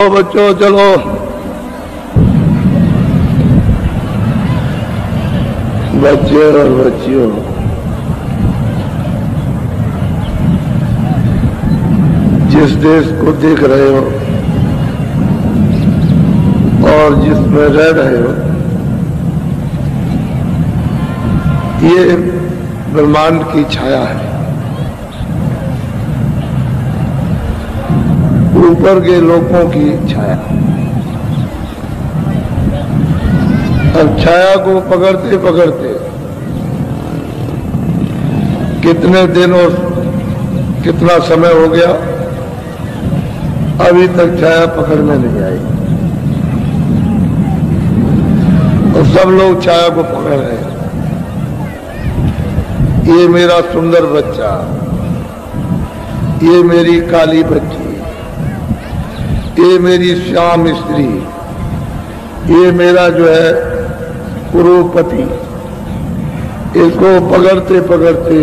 तो बच्चों चलो, बच्चे और बच्चियों, जिस देश को देख रहे हो और जिसमें रह रहे हो, ये ब्रह्मांड की छाया है। ऊपर के लोगों की छाया। अब छाया को पकड़ते पकड़ते कितने दिन और कितना समय हो गया, अभी तक छाया पकड़ने नहीं आई और सब लोग छाया को पकड़ रहे हैं। ये मेरा सुंदर बच्चा, ये मेरी काली बच्ची, ये मेरी श्याम स्त्री, ये मेरा जो है कुरूपति, इसको पकड़ते पकड़ते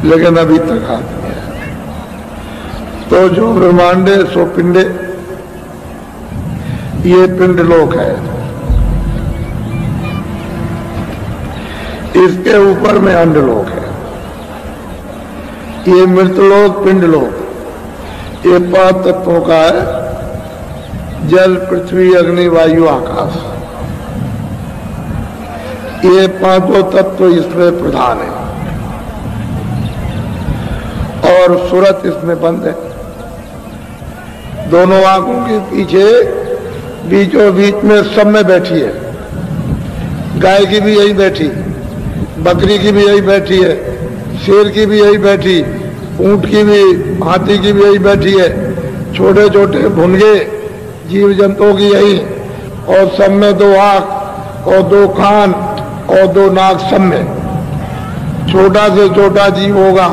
लेकिन अभी तक आती है। तो जो ब्रह्मांडे सो पिंडे, ये पिंड लोक है। इसके ऊपर में अंडलोक है। ये मृतलोक पिंड लोक, ये 5 तत्वों का है। जल, पृथ्वी, अग्नि, वायु, आकाश। ये 5 तत्व इसमें प्रधान है और सूरत इसमें बंद है। दोनों आंखों के पीछे बीचों बीच में सब में बैठी है। गाय की भी यही बैठी, बकरी की भी यही बैठी है, शेर की भी यही बैठी, ऊंट की भी, हाथी की भी यही बैठी है, छोटे छोटे भुनगे जीव जंतुओं की यही। और सब में 2 आंख और 2 कान और 2 नाक, सब में। छोटा से छोटा जीव होगा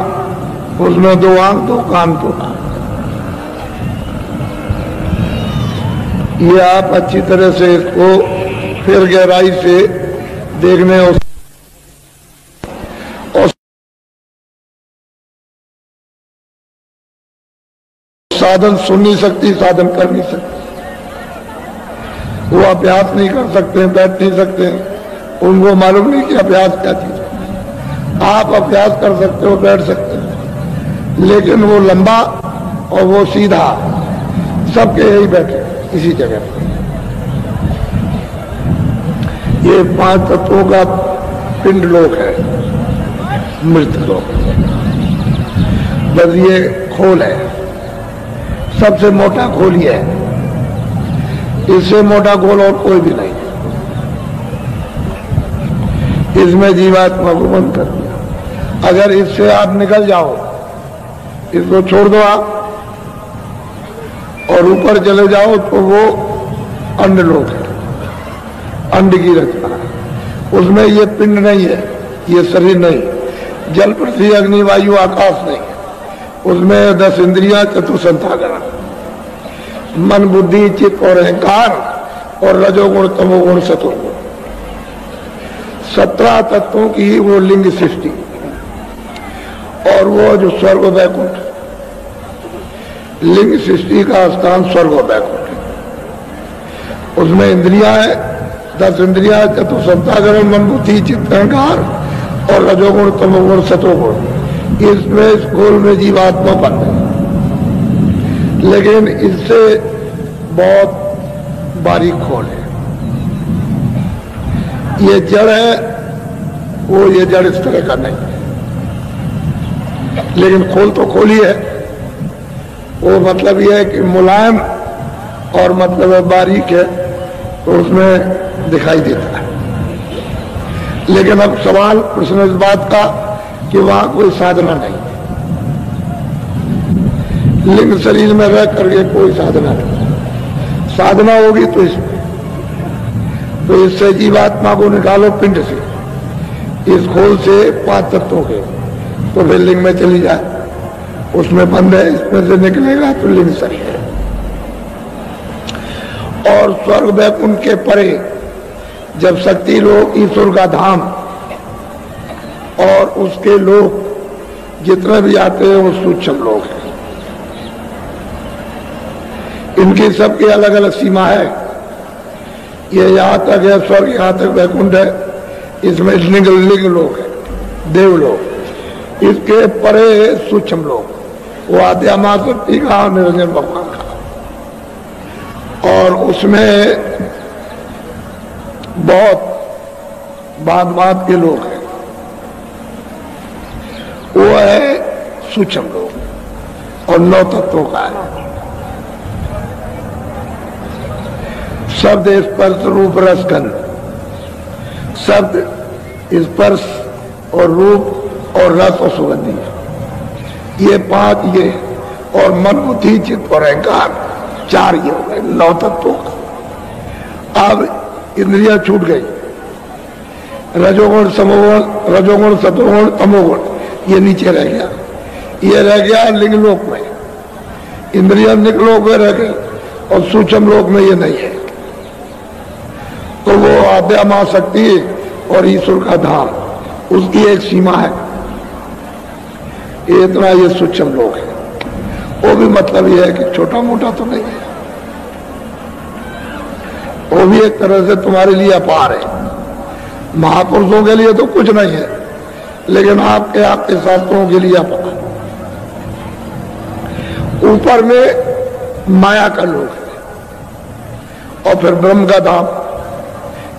उसमें 2 आंख 2 कान 2 नाक। ये आप अच्छी तरह से इसको फिर गहराई से देखने और साधन सुन नहीं सकती, साधन कर नहीं सकती। वो अभ्यास नहीं कर सकते, बैठ नहीं सकते, उनको मालूम नहीं कि अभ्यास क्या चीज है। आप अभ्यास कर सकते हो, बैठ सकते हो, लेकिन वो लंबा और वो सीधा सबके यही बैठे इसी जगह पर। ये 5 तत्वों का पिंड लोक है, मृत लोक। बस ये खोल है, सबसे मोटा खोल ही है। इससे मोटा खोल और कोई भी नहीं। इसमें जीवात्मा को बंद कर दिया। अगर इससे आप निकल जाओ, इसको छोड़ दो आप और ऊपर चले जाओ, तो वो अंडलोक है, अंड की रचना है। उसमें ये पिंड नहीं है, ये शरीर नहीं, जल, पृथ्वी, अग्नि, वायु, आकाश नहीं। उसमें 10 इंद्रियां, चतुसंतागण, मन, बुद्धि, चित्त और अहंकार और रजोगुण, तमोगुण, सतोगुण। 17 तत्वों की वो लिंग सृष्टि। और वो जो स्वर्ग वैकुंठ, लिंग सृष्टि का स्थान स्वर्ग वैकुंठ, उसमें इंद्रियां है, 10 इंद्रियां, चतुसंतागण, मन, बुद्धि, चित्त, अहंकार और रजोगुण, तमोगुण, सतोगुण। इसमें इस खोल में जीवात्मा बंद है, लेकिन इससे बहुत बारीक खोल है। ये जड़ है, वो ये जड़ इस तरह का नहीं है, लेकिन खोल तो खोल ही है। वो मतलब ये है कि मुलायम और मतलब है बारीक है, तो उसमें दिखाई देता है। लेकिन अब सवाल प्रश्न इस बात का कि वहां कोई साधना नहीं, लिंग शरीर में रह करके कोई साधना नहीं। साधना होगी तो इसमें, तो इससे जीवात्मा को निकालो पिंड से, इस खोल से 5 तत्वों के, तो फिर लिंग में चली जाए। उसमें बंद है, इसमें से निकलेगा तो लिंग शरीर है। और स्वर्ग वैकुंठ के परे जब शक्ति लोग, ईश्वर का धाम और उसके लोग जितने भी आते हैं वो सूक्ष्म लोग हैं। इनकी सबकी अलग अलग सीमा है। ये यहाँ तक है स्वर्ग, यहाँ तक वैकुंठ है, इसमें लिंग लिंग लोग है, देवलोक। इसके परे सूक्ष्म लोग, वो आद्या माँ शक्ति का, निरंजन भगवान का, और उसमें बहुत बात बात के लोग हैं। वो है सूक्ष्म लोग और 9 तत्वों का है। शब्द स्पर्श रूप रस गंध, शब्द स्पर्श और रूप और रस और सुगंधी, ये 5 ये, और मन बुद्धि चित्त और अहंकार 4 ये हो गए 9 तत्वों का। अब इंद्रियां छूट गई, रजोगुण समोगुण, रजोगुण सतोगुण तमोगुण, ये नीचे रह गया। ये रह गया लिंगलोक में, इंद्रिया निकलोक में रह गई, और सूक्ष्म लोक में ये नहीं है। तो वो आद्या मां शक्ति और ईश्वर का धाम, उसकी एक सीमा है। ये इतना ये सूक्ष्म लोक है। वो भी मतलब ये है कि छोटा मोटा तो नहीं है, वो भी एक तरह से तुम्हारे लिए अपार है। महापुरुषों के लिए तो कुछ नहीं है, लेकिन आपके शास्त्रों के लिए अपार। ऊपर में माया का लोक है, और फिर ब्रह्म का धाम,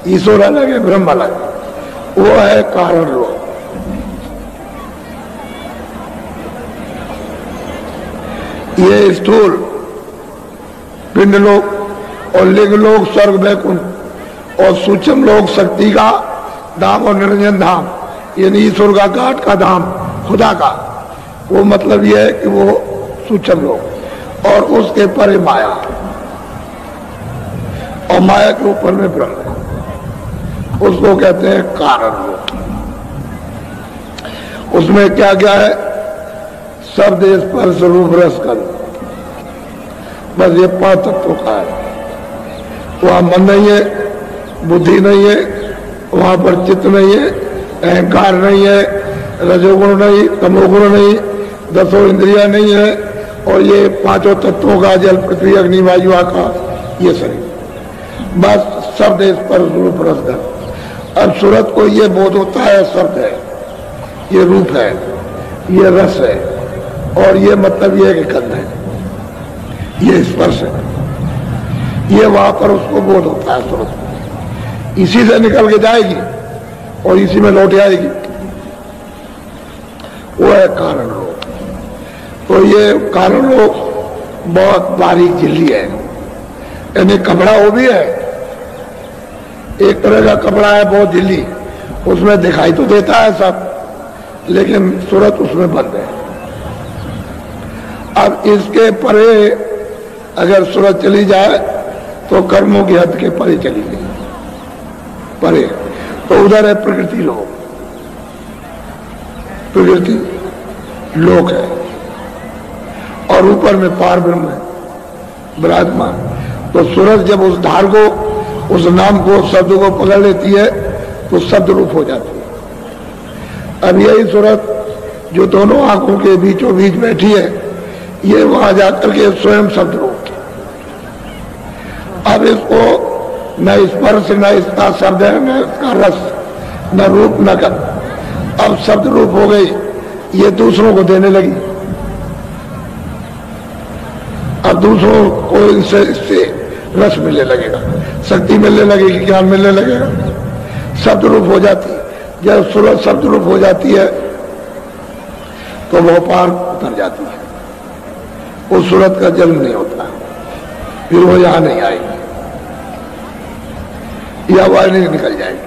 ईश्वर अलग है ब्रह्म अलग, वो है कारण लोक। ये स्थूल पिंड लोक और लिंग लोक स्वर्ग वैकुंठ, और सूक्ष्म लोक शक्ति का धाम और निरंजन धाम, यानी ईश्वर का घाट का धाम, खुदा का। वो मतलब ये है कि वो सूक्ष्म लोक, और उसके परे माया, और माया के ऊपर में ब्रह्म है, उसको कहते हैं कारण लोक। उसमें क्या क्या है? शब्द स्पर्श रूप रस गंध, बस ये 5 तत्वों का है। वहां मन नहीं है, बुद्धि नहीं है, वहां पर चित्त नहीं है, अहंकार नहीं है, रजोगुण नहीं, तमोगुण नहीं, 10 इंद्रियां नहीं है, और ये 5 तत्वों का जल पृथ्वी अग्नि वायु आकाश, ये शरीर, बस शब्द स्पर्श रूप रस गंध। अब सूरत को ये बोध होता है शब्द है, ये रूप है, ये रस है, और ये मतलब ये कि गंध है, ये स्पर्श है, ये वहां पर उसको बोध होता है सूरत को। इसी से निकल के जाएगी और इसी में लौट आएगी, वो है कारण लोक। तो ये कारण लोक बहुत बारीक झिल्ली है, यानी कपड़ा वो भी है, एक तरह का कपड़ा है बहुत झिल्ली, उसमें दिखाई तो देता है सब, लेकिन सूरत उसमें बंद है। अब इसके परे अगर सूरत चली जाए तो कर्मों की हद के परे चली गई, परे, तो उधर है प्रकृति लोक, प्रकृति लोक है, और ऊपर में पार ब्रह्म है विराजमान। तो सूरत जब उस धार को, उस नाम को, शब्द को पकड़ लेती है तो शब्द रूप हो जाती है। अब यही सूरत जो दोनों आंखों के बीचों बीच बैठी है, ये वहां जाकर के स्वयं शब्द रूप। अब इसको न स्पर्श, न इसका शब्द है, न इसका रस, न रूप, न गंध, अब शब्द रूप हो गई, ये दूसरों को देने लगी। अब दूसरों को इससे रस मिलने लगेगा, शक्ति मिलने लगेगी, ज्ञान मिलने लगेगा, शब्द रूप हो जाती है। जब सूरत शब्द रूप हो जाती है तो वो पार उतर जाती है, उस सूरत का जन्म नहीं होता, फिर वो यहां नहीं आएगी, या वह नहीं निकल जाएगी,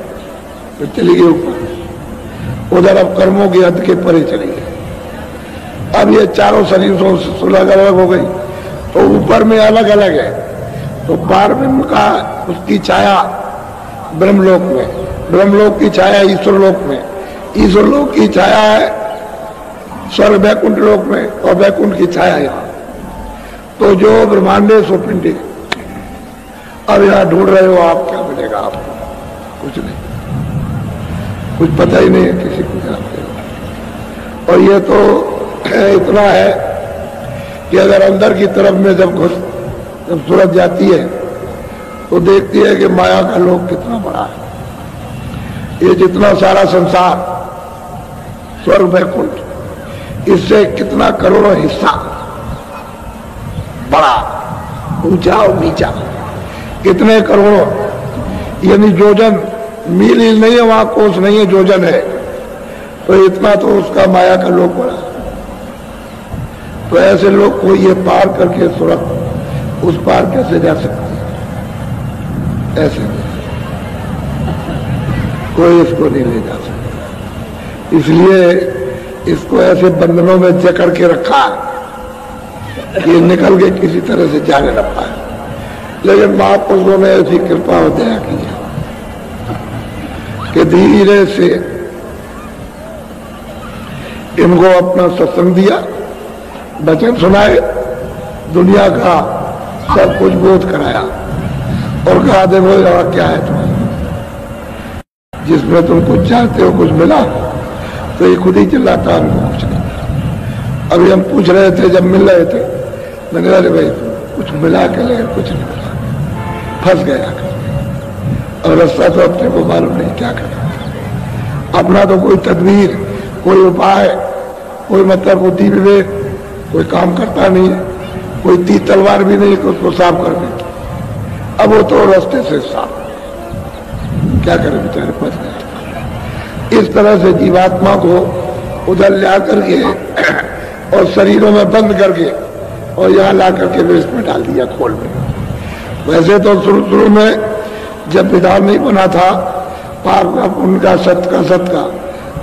फिर चली गई ऊपर, उधर अब कर्मों की हद के परे चली गई। अब ये चारों शरीरों से अलग अलग हो गई, तो ऊपर में अलग अलग है, तो पार ब्रह्म का उसकी छाया ब्रह्मलोक में, ब्रह्मलोक की छाया ईश्वर लोक में, ईश्वर लोक की छाया है स्वर्ग वैकुंठ लोक में, और वैकुंठ की छाया यहाँ। तो जो ब्रह्मांडे सो पिंडे। अब यहाँ ढूंढ रहे हो आप, क्या मिलेगा आपको? कुछ नहीं, कुछ पता ही नहीं है किसी को जानते हो। और ये तो इतना है कि अगर अंदर की तरफ में जब जब सूरज जाती है तो देखती है कि माया का लोक कितना बड़ा है। ये जितना सारा संसार, स्वर्ग वैकुंठ, इससे कितना करोड़ों हिस्सा बड़ा, ऊंचा और नीचा, कितने करोड़ों, यानी योजन, मील ही नहीं है वहां, कोस नहीं है, योजन है। तो इतना तो उसका माया का लोक बड़ा। तो ऐसे लोग को ये पार करके सुरत उस पार कैसे जा सकते हैं? ऐसे कोई इसको नहीं ले जा सकता। इसलिए इसको ऐसे बंधनों में जकड़ के रखा कि निकल के किसी तरह से जाने न पाए। लेकिन महापुरुषों ने ऐसी कृपा और दया की है कि धीरे से इनको अपना सत्संग दिया, वचन सुनाए, दुनिया का सब कुछ बोध कराया और कहा देखो यहाँ क्या है तुम्हारा, जिसमें तुम कुछ चाहते हो कुछ मिला, तो ये खुद ही चिल्लाता हमको कुछ नहीं। अभी हम पूछ रहे थे जब मिल रहे थे, मैंने कहा भाई कुछ मिला के, लेकिन कुछ नहीं मिला, फंस गया और रास्ता तो अपने को मालूम नहीं क्या करना। अपना तो कोई तदबीर, कोई उपाय, कोई मतलब बुद्धि विवेक, कोई काम करता नहीं है, कोई तीर तलवार भी नहीं कि उसको साफ कर दे। अब वो तो रास्ते से साफ, क्या करे बेचारे, फंस गए। इस तरह से जीवात्मा को उधर ला करके और शरीरों में बंद करके और यहाँ ला करके वेस्ट में डाल दिया, खोल में। वैसे तो शुरू में जब विधान नहीं बना था पाप का, पुण्य का, सत्य का, सत्य का,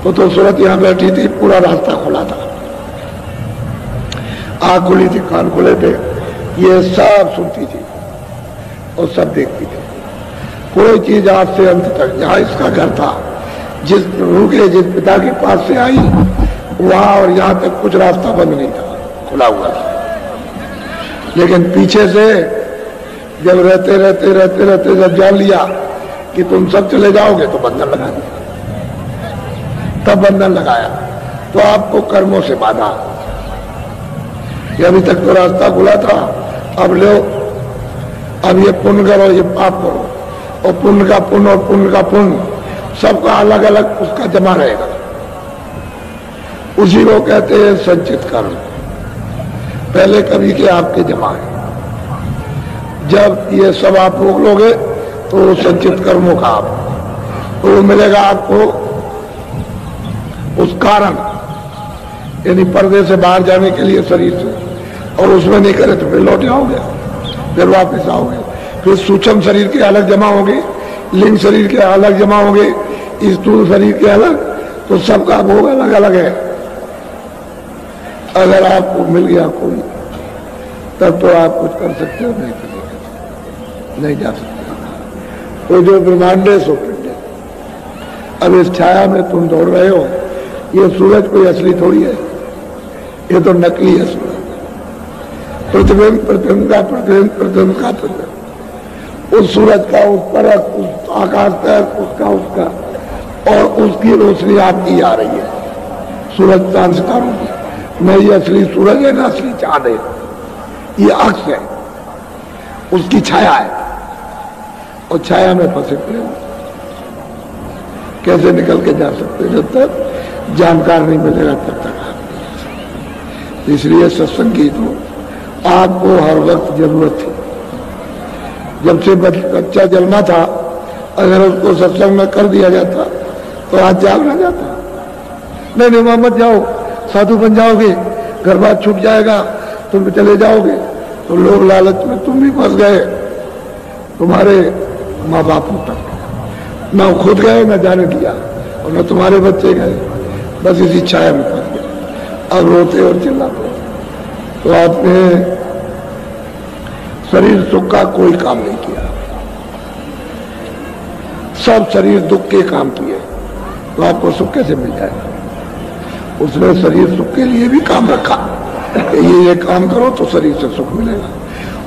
तो सूरत यहाँ बैठी थी, पूरा रास्ता खुला था, आँख खुली थी, कान खुले थे, ये सब सुनती थी और सब देखती थी। कोई चीज आज से अंत तक, जहाँ इसका घर था, जिस रूह के जिस पिता के पास से आई वहां और यहाँ तक कुछ रास्ता बंद नहीं था, खुला हुआ था। लेकिन पीछे से जब रहते रहते रहते रहते जब जान लिया कि तुम सब चले जाओगे तो बंधन लगा दिया। तब बंधन लगाया तो आपको कर्मों से बाधा कि अभी तक तो रास्ता खुला था, अब लो, अब ये पुण्य करो, ये पाप करो, और पुण्य का पुण्य और पुण्य का पुण्य सबका अलग अलग उसका जमा रहेगा। उसी को कहते हैं संचित कर्म। पहले कभी के आपके जमा है, जब ये सब आप रोक लोगे तो संचित कर्मों का आप तो वो मिलेगा आपको उस कारण, यानी पर्दे से बाहर जाने के लिए शरीर से, और उसमें नहीं करे तो फिर लौट आओगे, फिर वापस आओगे, फिर सूक्ष्म शरीर के अलग जमा होंगे, लिंग शरीर के अलग जमा होंगे, स्थूल शरीर के अलग, तो सबका भोग अलग अलग है। अगर आपको मिल गया कोई तब तो आप कुछ कर सकते हो, नहीं करेंगे, नहीं जा सकते। तो जो ब्रह्मांड है सो पिंड है। अब इस छाया में तुम दौड़ रहे हो, ये सूरज कोई असली थोड़ी है, ये तो नकली है सूरज। प्रतिबिंब प्रतिबिंब का प्रतिबिंब, प्रतिबिंब का प्रतिबिंब, उस सूरज का, उस परत, उस आकाश तक, उसका और उसकी रोशनी आपकी आ रही है, सूरज चांद सितारों की। न ये असली सूरज है, न असली चांद है, ये अक्स है, उसकी छाया है, और छाया में फंसे पड़े हो, कैसे निकल के जा सकते? जब तक जानकार नहीं मिलेगा तब तक आप नहीं जा सकते। इसलिए सत्संग की तो आपको हर वक्त जरूरत थी। जब से बच्चा जन्मा था, अगर उसको सत्संग में कर दिया जाता तो आज जाग ना जाता। नहीं वहां मत जाओ, साधु बन जाओगे, घर बार छूट जाएगा, तुम चले जाओगे, तो लोग लालच में तुम भी फंस गए, तुम्हारे माँ बापों तक न खुद गए, न जाने दिया, और न तुम्हारे बच्चे गए, बस इसी छाया में फंस गए। अब रोते और चिल्लाते। तो आपने शरीर सुख का कोई काम नहीं किया, सब शरीर दुख के काम किए, तो आपको सुख कैसे मिल जाएगा? उसने शरीर सुख के लिए भी काम रखा, ये काम करो तो शरीर से सुख मिलेगा,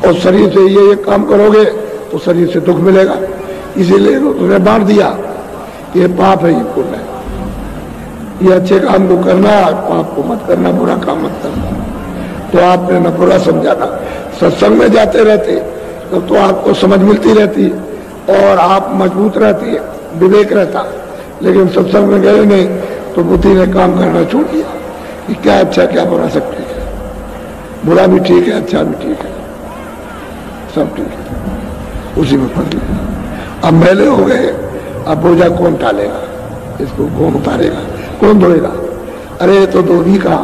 और शरीर से ये काम करोगे तो शरीर से दुख मिलेगा। इसीलिए उसने बांट दिया, ये पाप है, ये पुण्य है, ये अच्छे काम को करना, पाप को मत करना, बुरा काम मत करना। तो आपने न बुरा समझाना। सत्संग में जाते रहते तो आपको समझ मिलती रहती और आप मजबूत रहती है, विवेक रहता। लेकिन सत्संग में गए नहीं तो बुद्धि ने काम करना छोड़ दिया कि क्या अच्छा क्या बुरा, सब ठीक है, बुरा भी ठीक है, अच्छा भी ठीक है, सब ठीक है, उसी में फंस गए। अब मैले हो गए, अब बोझा कौन टालेगा, इसको कौन उतारेगा, कौन धोएगा? अरे तो धोबी का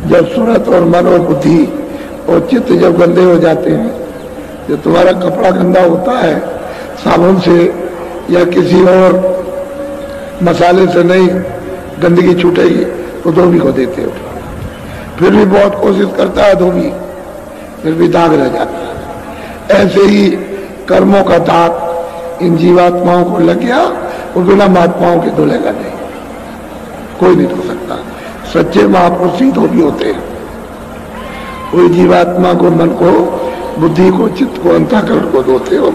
जब सूरत और मन और बुद्धि और चित्त जब गंदे हो जाते हैं, जब तुम्हारा कपड़ा गंदा होता है साबुन से या किसी और मसाले से नहीं गंदगी छूटेगी तो धोबी को देते हो। फिर भी बहुत कोशिश करता है धोबी, फिर भी दाग रह जाता है। ऐसे ही कर्मों का दाग इन जीवात्माओं को लग गया और बिना महात्माओं के धुलेगा नहीं, कोई नहीं धो सकता। सच्चे महापुरुष ही धोबी होते हैं। कोई जीवात्मा को, मन को, बुद्धि को, चित्त को, अंतःकरण को धोते और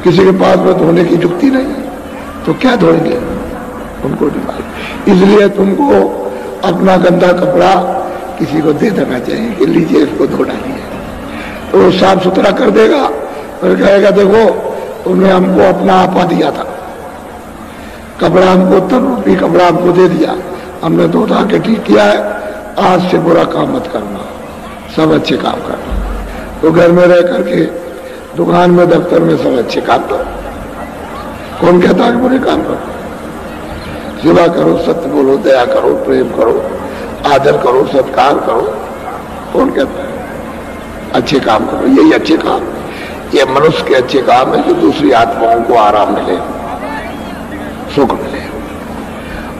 किसी के पास में धोने की युक्ति नहीं तो क्या धोएंगे, उनको नहीं मालूम। इसलिए तुमको अपना गंदा कपड़ा किसी को दे देना चाहिए कि लीजिए इसको धो डालिए, तो वो साफ सुथरा कर देगा। फिर कहेगा देखो उन्होंने हमको अपना आपा दिया था, कपड़ा हमको तन रूपी कपड़ा हमको दे दिया, हमने धो धा के ठीक किया है, आज से बुरा काम मत करना, सब अच्छे काम करना। तो घर में रह करके, दुकान में, दफ्तर में सब अच्छे काम करो। कौन कहता है बुरे काम करो? सेवा करो, सत्य बोलो, दया करो, प्रेम करो, आदर करो, सत्कार करो। कौन कहता है? अच्छे काम करो, यही अच्छे काम, ये मनुष्य के अच्छे काम है जो दूसरी आत्माओं को आराम मिले, सुख मिले।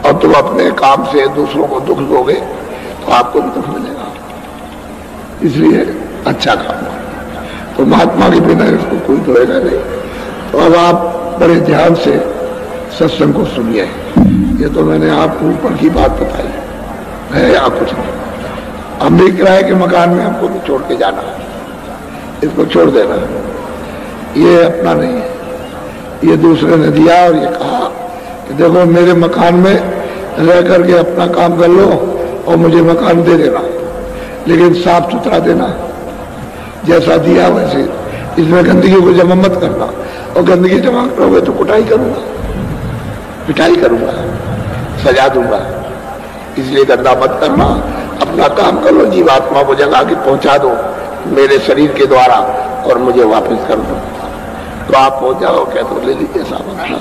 और तुम अपने काम से दूसरों को दुख दोगे तो आपको भी दुख मिलेगा। इसलिए अच्छा काम करो। तो महात्मा के बिना इसको कोई धोएगा नहीं। तो अब आप बड़े ध्यान से सत्संग को सुनिए। ये तो मैंने आपको ऊपर की बात बताई है या कुछ नहीं। हम भी किराए के मकान में हमको भी छोड़ के जाना, इसको छोड़ देना, ये अपना नहीं है। ये दूसरे ने दिया और ये कहा कि देखो मेरे मकान में रह करके अपना काम कर लो और मुझे मकान दे देना, लेकिन साफ सुथरा देना, जैसा दिया वैसे। इसमें गंदगी को जमा मत करना, और गंदगी जमा करोगे तो कुटाई करूंगा, पिटाई करूंगा, सजा दूंगा। इसलिए गंदा मत करना, अपना काम कर लो, जीवात्मा को जगा के पहुंचा दो मेरे शरीर के द्वारा और मुझे वापस कर दो। तो आप पहुंच जाओ, क्या तो ले लीजिए सामान।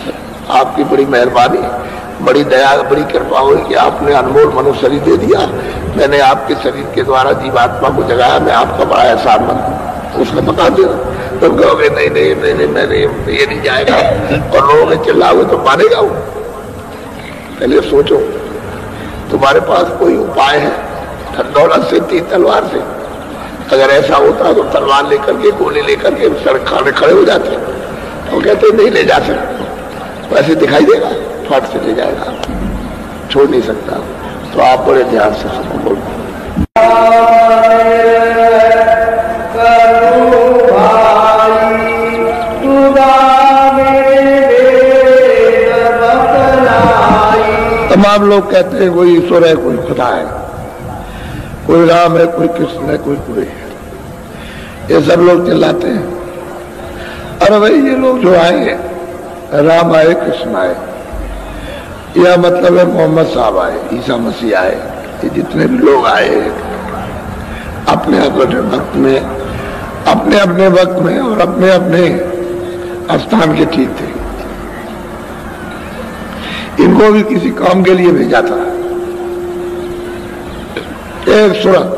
आपकी बड़ी मेहरबानी, बड़ी दया, बड़ी कृपा हुई कि आपने अनमोल मनुष्य शरीर दे दिया। मैंने आपके शरीर के द्वारा जीवात्मा को जगाया, मैं आपका बड़ा एहसानमंद हूं। उसका बता देना। तुम कहोगे नहीं नहीं नहीं नहीं मैंने ये नहीं जाएगा और लोग चिल्लाओगे तो मानेगा वो। पहले सोचो तुम्हारे पास कोई उपाय है दौलत से, तीर तलवार से? अगर ऐसा होता तो तलवार लेकर के, गोली लेकर के सड़क खाने खड़े हो जाते। तो कहते नहीं ले जा सकते, तो ऐसे दिखाई देगा, फट से ले जाएगा, छोड़ नहीं सकता। तो आप बड़े ध्यान से सबको बोलो। तमाम लोग कहते हैं कोई ईश्वर है, कोई खुदा है, कोई राम है, कोई कृष्ण है, कोई कोई है। ये सब लोग चिल्लाते हैं। अरे भाई ये लोग जो आए, राम आए, कृष्ण आए, यह मतलब है मोहम्मद साहब आए, ईसा मसीह आए, ये जितने भी लोग आए अपने अपने वक्त में, अपने अपने वक्त में और अपने अपने स्थान के ठीक थे। इनको भी किसी काम के लिए भेजा था। एक सूरत,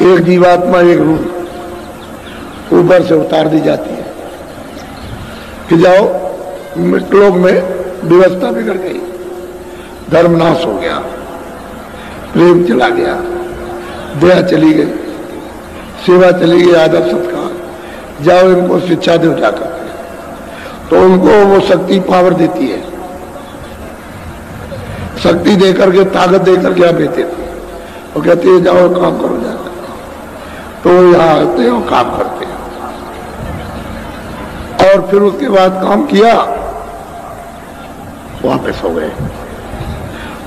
एक जीवात्मा, एक रूह ऊपर से उतार दी जाती है कि जाओ, लोग में व्यवस्था बिगड़ गई, धर्मनाश हो गया, प्रेम चला गया, दया चली गई, सेवा चली गई, आदर सत्कार, जाओ इनको शिक्षा दो जाकर। तो उनको वो शक्ति पावर देती है, शक्ति देकर के, ताकत देकर के आप देते थे। वो कहती है जाओ काम करो जाकर। तो यहाँ आते हैं और काम करते हैं, और फिर उसके बाद काम किया, वापस हो गए,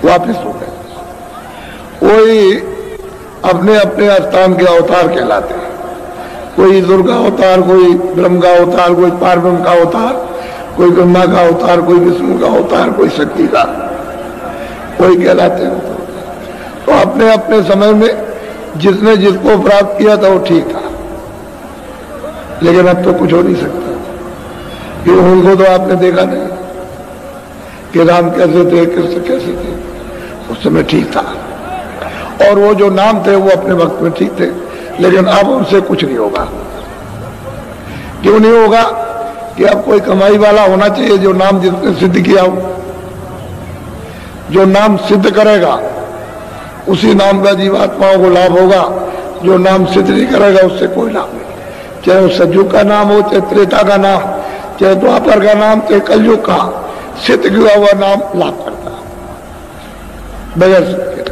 वापस हो गए। कोई अपने अपने स्थान के अवतार कहलाते हैं। कोई दुर्गा अवतार, कोई ब्रह्म का अवतार, कोई पार्वती का अवतार, कोई ब्रह्मा का अवतार, कोई विष्णु का अवतार, कोई शक्ति का, कोई कहलाते हैं। तो अपने अपने समय में जिसने जिसको प्राप्त किया था वो ठीक था, लेकिन अब तो कुछ हो नहीं सकता, कि उनको तो आपने देखा नहीं कि राम कैसे थे, कृष्ण कैसे थे। उस समय ठीक था, और वो जो नाम थे वो अपने वक्त में ठीक थे, लेकिन अब उनसे कुछ नहीं होगा। क्यों नहीं होगा? कि अब कोई कमाई वाला होना चाहिए जो नाम जिसने सिद्ध किया हो। जो नाम सिद्ध करेगा उसी नाम का जीवात्माओं को लाभ होगा। जो नाम सिद्ध नहीं करेगा उससे कोई लाभ नहीं। चाहे वो सतयुग का नाम हो, चाहे त्रेता का नाम, चाहे द्वापर का नाम, चाहे कलयुग का, सिद्ध किया हुआ नाम लाभ करता है बगैर सिद्ध के।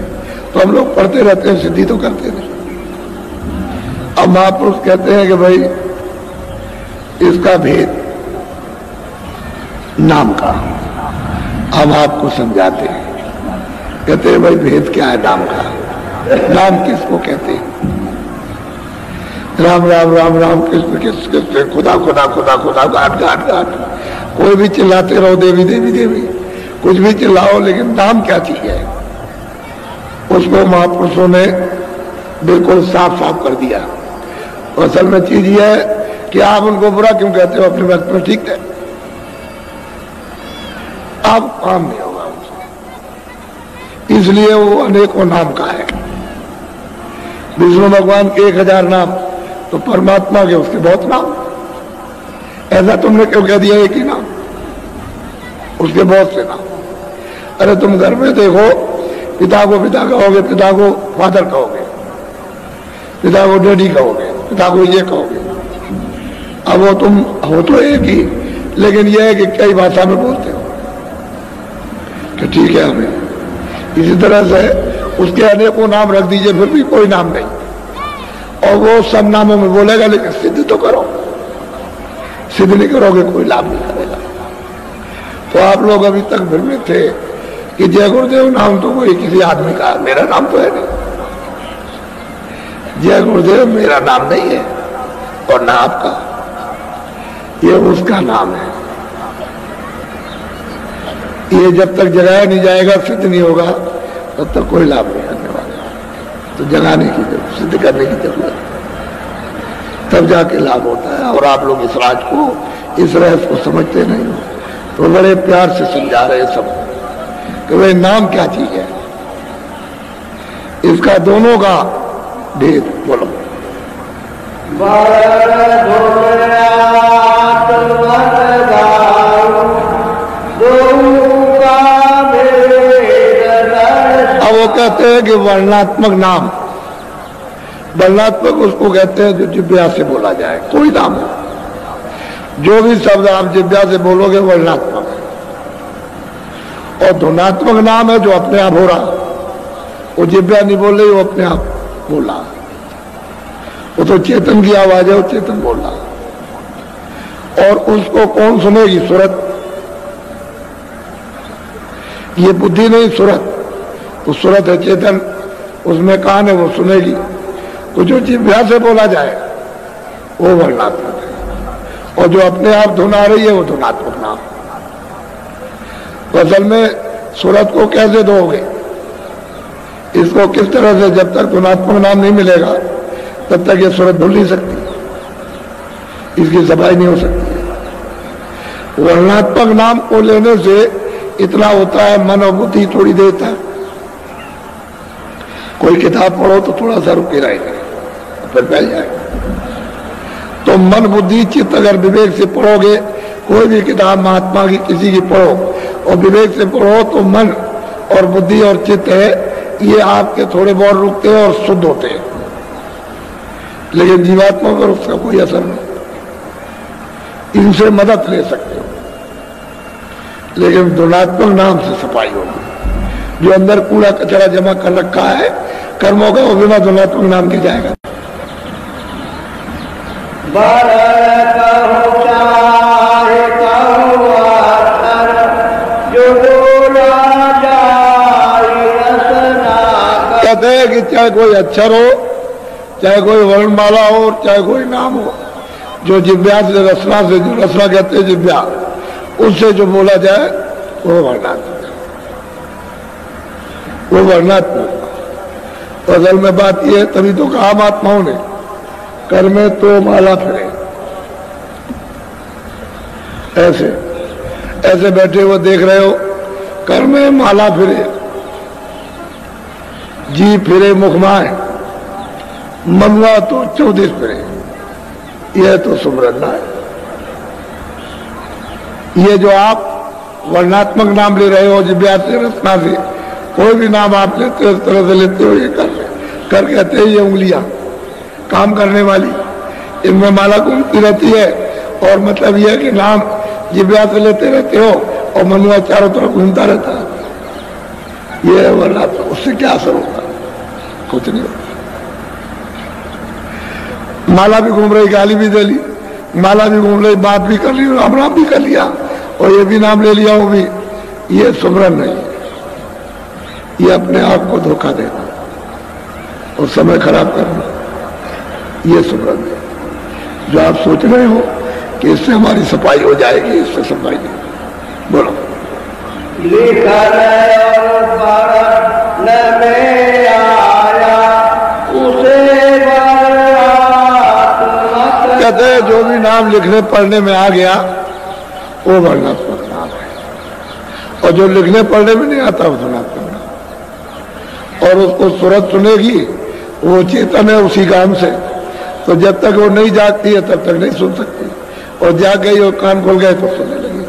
तो हम लोग पढ़ते रहते हैं, सिद्धि तो करते नहीं। अब महापुरुष कहते हैं कि भाई इसका भेद नाम का हम आपको समझाते हैं। कहते हैं भाई भेद क्या है नाम का? नाम किसको कहते हैं? राम राम राम राम, कृष्ण कृष्ण कृष्ण, खुदा खुदा खुदा खुदा, घाट घाट घाट, कोई भी चिल्लाते रहो, देवी देवी देवी, कुछ भी चिल्लाओ, लेकिन नाम क्या चीज है उसको महापुरुषों ने बिल्कुल साफ साफ कर दिया। असल में चीज यह है कि आप उनको बुरा क्यों कहते हो? अपने वक्त में ठीक है, अब काम नहीं होगा उससे, इसलिए वो अनेकों नाम का है। विष्णु भगवान के 1000 नाम, तो परमात्मा के उसके बहुत नाम। ऐसा तुमने क्यों कह दिया एक ही नाम? उसके बहुत से नाम। अरे तुम घर में देखो, पिता को पिता कहोगे, पिता को फादर कहोगे, पिता को डैडी कहोगे, पिता को ये कहोगे। अब वो तुम हो तो एक ही, लेकिन यह है कि कई भाषा में बोलते हो कि ठीक है हमें। इसी तरह से उसके अनेकों नाम रख दीजिए, फिर भी कोई नाम नहीं, और वो सब नामों में बोलेगा, लेकिन सिद्ध तो करो। सिद्ध नहीं करोगे कोई लाभ नहीं करेगा। तो आप लोग अभी तक भ्रम में थे कि जय गुरुदेव नाम तो कोई किसी आदमी का, मेरा नाम तो है नहीं। जय गुरुदेव मेरा नाम नहीं है और ना आपका, ये उसका नाम है। ये जब तक जगाया नहीं जाएगा, सिद्ध नहीं होगा, तब तक कोई लाभ नहीं करने वाला। तो जगाने की जरूरत, सिद्ध करने की जरूरत, तब जाके लाभ होता है। और आप लोग इस राज को, इस रहस्य को समझते नहीं हो, तो बड़े प्यार से समझा रहे सब कि भाई नाम क्या चीज है, इसका दोनों का भेद बोलो। अब वो कहते हैं कि वर्णात्मक नाम, वर्णात्मक उसको कहते हैं जो जिह्वा से बोला जाए। कोई नाम हो, जो भी शब्द आप जिह्वा से बोलोगे वर्णात्मक है। और ध्वनात्मक नाम है जो अपने आप हो रहा, वो जिह्वा नहीं बोल रही, वो अपने आप बोला। वो तो चेतन की आवाज है, वो चेतन बोल रहा। और उसको कौन सुनेगी? सूरत। ये बुद्धि नहीं, सूरत। तो सूरत है चेतन, उसमें कान है, वो सुनेगी। तो जो जिह्वा से बोला जाए वो वर्णात्मक है, और जो अपने आप धुन आ रही है वो धुनात्मक नाम। तो असल में सूरत को कैसे दोगे? इसको किस तरह से? जब तक धुनात्मक नाम नहीं मिलेगा तब तक ये सूरत भूल नहीं सकती, इसकी सफाई नहीं हो सकती। वर्णात्मक नाम को लेने से इतना होता है, मन और बुद्धि थोड़ी देता है। कोई किताब पढ़ो तो थोड़ा सा रुके रहेगा, फिर फैल जाएगा। तो मन बुद्धि चित्त अगर विवेक से पढ़ोगे, कोई भी किताब महात्मा की किसी की पढ़ो और विवेक से पढ़ो, तो मन और बुद्धि और चित्त है, ये आपके थोड़े बहुत रुकते हैं और शुद्ध होते हैं। लेकिन जीवात्मा पर उसका कोई असर नहीं। इनसे मदद ले सकते हो, लेकिन धुनात्मक नाम से सफाई होगी। जो अंदर कूड़ा कचरा जमा कर रखा है कर्मों का, वो बिना धुनात्मक नाम के जाएगा। बात है कि चाहे कोई अक्षर हो, चाहे कोई वर्णमाला हो, चाहे कोई नाम हो, जो जिव्या से रसना से, जो रसना कहते हैं जिव्या, उससे जो बोला जाए वो वर्णात्मक, वो वर्णात्मक। असल में बात यह है, तभी तो कहा महात्माओं ने, कर में तो माला फिरे। ऐसे ऐसे बैठे हुए देख रहे हो, कर में माला फिरे, जी फिरे मुखमाए, मनुआ तो 14 फिरे। यह तो सुमरना है। ये जो आप वर्णात्मक नाम ले रहे हो, जिव्या से रचना से, कोई भी नाम आप लेते हो, इस तरह से लेते हो, ये कर कहते हैं ये उंगलियां काम करने वाली, इनमें माला घूमती रहती है। और मतलब यह है कि नाम जिव्या से लेते रहते हो और मनुआ चारों तरफ घूमता रहता है। ये वर्णात्मक, उससे क्या असर होगा? कुछ नहीं होता। माला भी घूम रही, गाली भी दे ली, माला भी घूम रही, बात भी कर ली, राम राम भी कर लिया और ये भी नाम ले लिया, वो भी। ये सुमरन नहीं, ये अपने आप को धोखा देना और समय खराब करना, ये सुमरन है। जो आप सोच रहे हो कि इससे हमारी सफाई हो जाएगी, इससे सफाई नहीं। बोलो। कहते हैं जो भी नाम लिखने पढ़ने में आ गया वो वर्णात्मक नाम है, और जो लिखने पढ़ने में नहीं आता वो धनात्मक नाम। और उसको सूरत सुनेगी, वो चेतन है उसी काम से, तो जब तक वो नहीं जागती है तब तक नहीं सुन सकती, और जाग गई और कान खोल गए तो सुनने लगी।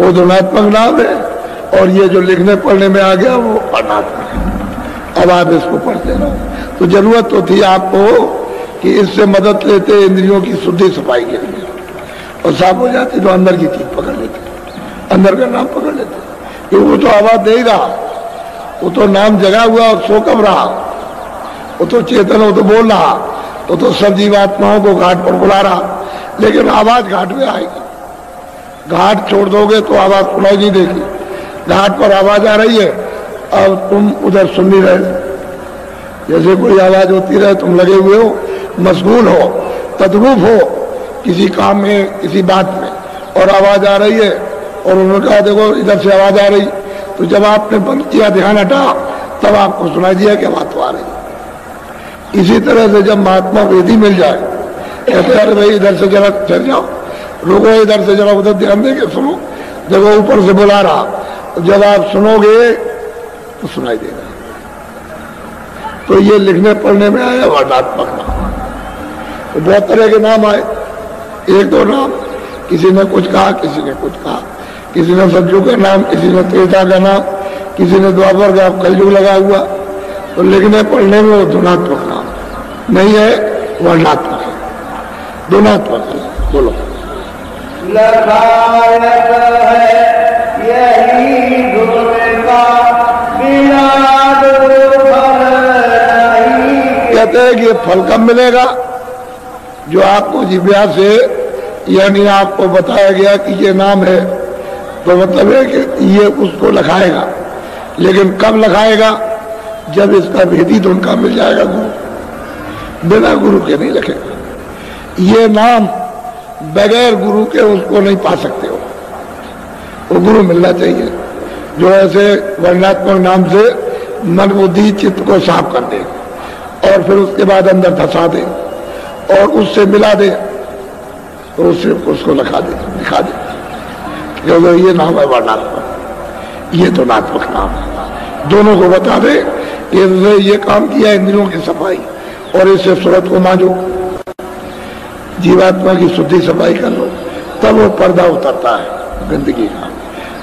वो धनात्मक नाम है, और ये जो लिखने पढ़ने में आ गया वो वर्णात्मक है। अब आप इसको पढ़ते रहो। तो जरूरत तो थी आपको कि इससे मदद लेते इंद्रियों की शुद्धि सफाई के लिए, और साफ हो जाती तो अंदर की चीज पकड़ लेते, अंदर का नाम पकड़ लेते। क्योंकि वो तो आवाज दे ही रहा, वो तो नाम जगा हुआ और सो कब रहा, वो तो चेतन, वो तो बोल रहा, वो तो सब जीवात्माओं को घाट पर बुला रहा, लेकिन आवाज घाट में आएगी। घाट छोड़ दोगे तो आवाज सुनाई नहीं देगी। घाट पर आवाज आ रही है, अब तुम उधर सुन नहीं रहे। जैसे कोई आवाज होती रहे, तुम लगे हुए हो, मशगूल हो, तद्रूप हो किसी काम में, किसी बात में, और आवाज आ रही है, और उन्होंने कहा देखो इधर से आवाज आ रही, तो जब आपने बंद किया, ध्यान हटा, तब आपको सुनाई दिया कि बात तो आ रही। इसी तरह से जब महात्मा वेदी मिल जाए, कहते अरे भाई इधर से जरा चल जाओ, रुको, इधर से जरा उधर ध्यान देके सुनो, देखो ऊपर से बुला रहा, तो जब आप सुनोगे तो सुनाई देगा। तो ये लिखने पढ़ने में आया वर्णात्मक नाम। तो बहुत तरह के नाम आए, एक दो नाम, किसी ने कुछ कहा, किसी ने कुछ कहा, किसी ने सतयुग का नाम, किसी ने त्रेता का नाम, किसी ने द्वापर का, कलयुग लगा हुआ। तो लिखने पढ़ने में वो धनात्मक नाम नहीं है, वर्णात्मक है, धनात्मक है। बोलो। कहते हैं कि फल कब मिलेगा? जो आपको जिव्या से, यानी आपको बताया गया कि ये नाम है, तो मतलब है कि ये उसको लखाएगा। लेकिन कब लखाएगा? जब इसका भेदी धुन का मिल जाएगा गुरु। बिना गुरु के नहीं लखेगा। ये नाम बगैर गुरु के उसको नहीं पा सकते हो, वो गुरु मिलना चाहिए, जो ऐसे वर्णात्मक नाम से मन बुद्धि चित्त को साफ कर दे, और फिर उसके बाद अंदर धसा दे, और उससे मिला दे, तो उससे उसको दिखा दे, क्योंकि ये नाम है वर्णात्मक, ये तो नात्मक नाम है। दोनों को बता दे कि ये काम किया इंद्रियों की सफाई, और इससे सूरत को मांझो, जीवात्मा की शुद्धि सफाई कर लो, तब वो पर्दा उतरता है गंदगी का।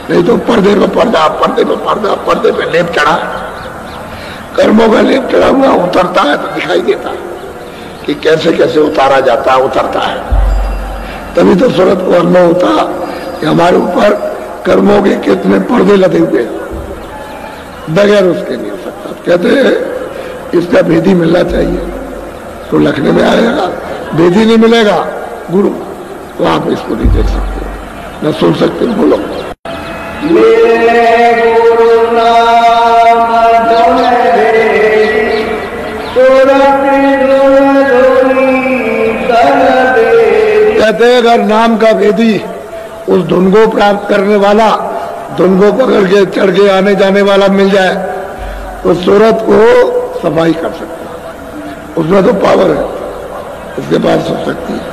नहीं तो पर्दे पे पर्दा, पर्दे पे पर्दा, पर्दे पे लेप चढ़ा, कर्मों का लेप चढ़ा हुआ उतरता है तो दिखाई देता है कि कैसे कैसे उतारा जाता है, उतरता है। तभी तो सूरत को अनुभव होता कि हमारे ऊपर कर्मों के कितने पर्दे लदे हुए, बगैर उसके नहीं हो सकता। कहते हैं इसका भेदी मिलना चाहिए, तो लखने में आएगा। भेदी नहीं मिलेगा गुरु, तो आप इसको नहीं देख सकते, न सुन सकते। बोलो। मेरे गुरु नाम कहते हैं अगर नाम का भेदी उस धुन को प्राप्त करने वाला, धुन को पकड़ के चढ़ के आने जाने वाला मिल जाए तो सूरत को सफाई कर सकता है। उसमें तो पावर है, उसके पास सब शक्ति है,